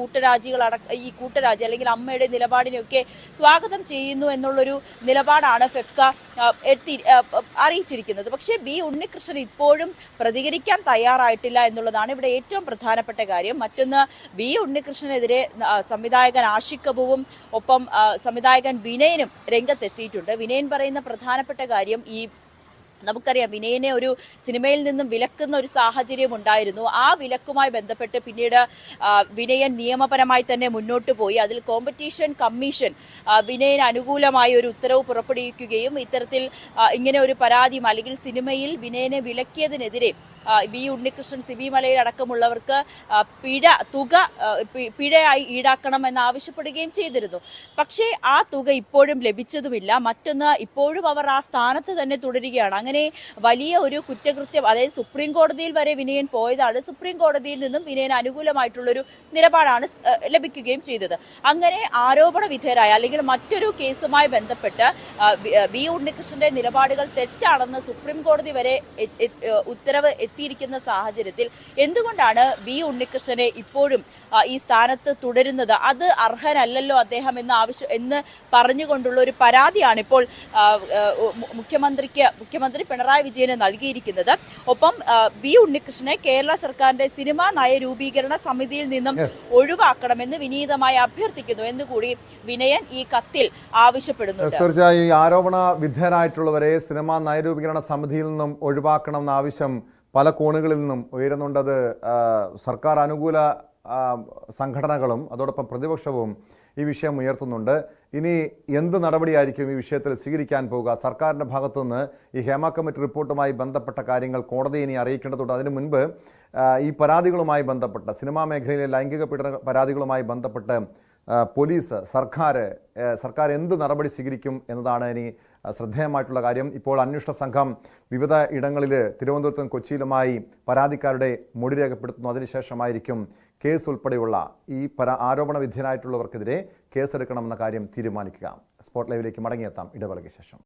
കൂട്ടരാജി അല്ലെങ്കിൽ അമ്മയുടെ നിലപാടിനെയൊക്കെ സ്വാഗതം ചെയ്യുന്നു എന്നുള്ളൊരു നിലപാടാണ് ഫെഫ്ക അറിയിച്ചിരിക്കുന്നത്. പക്ഷേ ബി ഉണ്ണികൃഷ്ണൻ ഇപ്പോഴും പ്രതികരിക്കാൻ തയ്യാറായിട്ടില്ല എന്നുള്ളതാണ് ഇവിടെ ഏറ്റവും പ്രധാനപ്പെട്ട കാര്യം. മറ്റൊന്ന്, ബി ഉണ്ണികൃഷ്ണനെതിരെ സംവിധായകൻ ആഷിഖ് കപൂറും ഒപ്പം സംവിധായകൻ വിനയനും രംഗത്തെത്തിയിട്ടുണ്ട്. വിനയൻ പറയുന്ന പ്രധാനപ്പെട്ട കാര്യം, നമുക്കറിയാം വിനയനെ ഒരു സിനിമയിൽ നിന്നും വിലക്കുന്ന ഒരു സാഹചര്യം ഉണ്ടായിരുന്നു. ആ വിലക്കുമായി ബന്ധപ്പെട്ട് പിന്നീട് വിനയൻ നിയമപരമായി തന്നെ മുന്നോട്ട് പോയി. അതിൽ കോമ്പറ്റീഷൻ കമ്മീഷൻ വിനയന് അനുകൂലമായി ഒരു ഉത്തരവ് പുറപ്പെടുവിക്കുകയും ഇത്തരത്തിൽ ഇങ്ങനെ ഒരു പരാതിയും അല്ലെങ്കിൽ സിനിമയിൽ വിനയനെ വിലക്കിയതിനെതിരെ വി ഉണ്ണികൃഷ്ണൻ, സിബി മലയിൽ അടക്കമുള്ളവർക്ക് പിഴയായി ഈടാക്കണം എന്നാവശ്യപ്പെടുകയും ചെയ്തിരുന്നു. പക്ഷേ ആ തുക ഇപ്പോഴും ലഭിച്ചതുമില്ല. മറ്റൊന്ന്, ഇപ്പോഴും അവർ ആ സ്ഥാനത്ത് തന്നെ തുടരുകയാണ്. അങ്ങനെ വലിയ ഒരു കുറ്റകൃത്യം, അതായത് സുപ്രീം കോടതിയിൽ വരെ വിനയൻ പോയതാണ്. സുപ്രീം കോടതിയിൽ നിന്നും വിനയന് അനുകൂലമായിട്ടുള്ളൊരു നിലപാടാണ് ലഭിക്കുകയും ചെയ്തത്. അങ്ങനെ ആരോപണ വിധേയരായ അല്ലെങ്കിൽ മറ്റൊരു കേസുമായി ബന്ധപ്പെട്ട് വി ഉണ്ണികൃഷ്ണന്റെ നിലപാടുകൾ തെറ്റാണെന്ന് സുപ്രീം കോടതി വരെ ഉത്തരവ് എത്തിയിരിക്കുന്ന സാഹചര്യത്തിൽ എന്തുകൊണ്ടാണ് വി ഉണ്ണികൃഷ്ണനെ ഇപ്പോഴും ഈ സ്ഥാനത്ത് തുടരുന്നത്? അത് അർഹനല്ലല്ലോ അദ്ദേഹം എന്ന് പറഞ്ഞുകൊണ്ടുള്ള ഒരു പരാതിയാണ് ഇപ്പോൾ മുഖ്യമന്ത്രി പിണറായി വിജയന് നൽകിയിരിക്കുന്നത്. ഒപ്പം വി ഉണ്ണികൃഷ്ണനെ കേരള സർക്കാരിന്റെ സിനിമാ നയ രൂപീകരണ സമിതിയിൽ നിന്നും ഒഴിവാക്കണമെന്ന് വിനീതമായി അഭ്യർത്ഥിക്കുന്നു എന്നുകൂടി വിനയൻ ഈ കത്തിൽ ആവശ്യപ്പെടുന്നുണ്ട്. തീർച്ചയായും ഈ ആരോപണ വിധേയരായിട്ടുള്ളവരെ സിനിമാ നയരൂപീകരണ സമിതിയിൽ നിന്നും ഒഴിവാക്കണമെന്ന ആവശ്യം പല കോണുകളിൽ നിന്നും ഉയരുന്നുണ്ടത്. സർക്കാർ അനുകൂല സംഘടനകളും അതോടൊപ്പം പ്രതിപക്ഷവും ഈ വിഷയം ഉയർത്തുന്നുണ്ട്. ഇനി എന്ത് നടപടിയായിരിക്കും ഈ വിഷയത്തിൽ സ്വീകരിക്കാൻ പോവുക? സർക്കാരിൻ്റെ ഭാഗത്തുനിന്ന് ഈ ഹേമ കമ്മിറ്റി റിപ്പോർട്ടുമായി ബന്ധപ്പെട്ട കാര്യങ്ങൾ കോടതിയെ ഇനി അറിയിക്കേണ്ടതുണ്ട്. അതിനു മുൻപ് ഈ പരാതികളുമായി ബന്ധപ്പെട്ട് സിനിമാ മേഖലയിലെ ലൈംഗിക പീഡന പരാതികളുമായി ബന്ധപ്പെട്ട് പോലീസ്, സർക്കാർ എന്ത് നടപടി സ്വീകരിക്കും എന്നതാണ് ഇനി ശ്രദ്ധേയമായിട്ടുള്ള കാര്യം. ഇപ്പോൾ അന്വേഷണ സംഘം വിവിധ ഇടങ്ങളിൽ തിരുവനന്തപുരത്തും കൊച്ചിയിലുമായി പരാതിക്കാരുടെ മൊഴി രേഖപ്പെടുത്തുന്നു. അതിനുശേഷമായിരിക്കും കേസ് ഉൾപ്പെടെയുള്ള ഈ ആരോപണ വിധേയരായിട്ടുള്ളവർക്കെതിരെ കേസെടുക്കണമെന്ന കാര്യം തീരുമാനിക്കുക. സ്പോട്ട് ലൈവിലേക്ക് മടങ്ങിയെത്താം ഇടവേളയ്ക്ക് ശേഷം.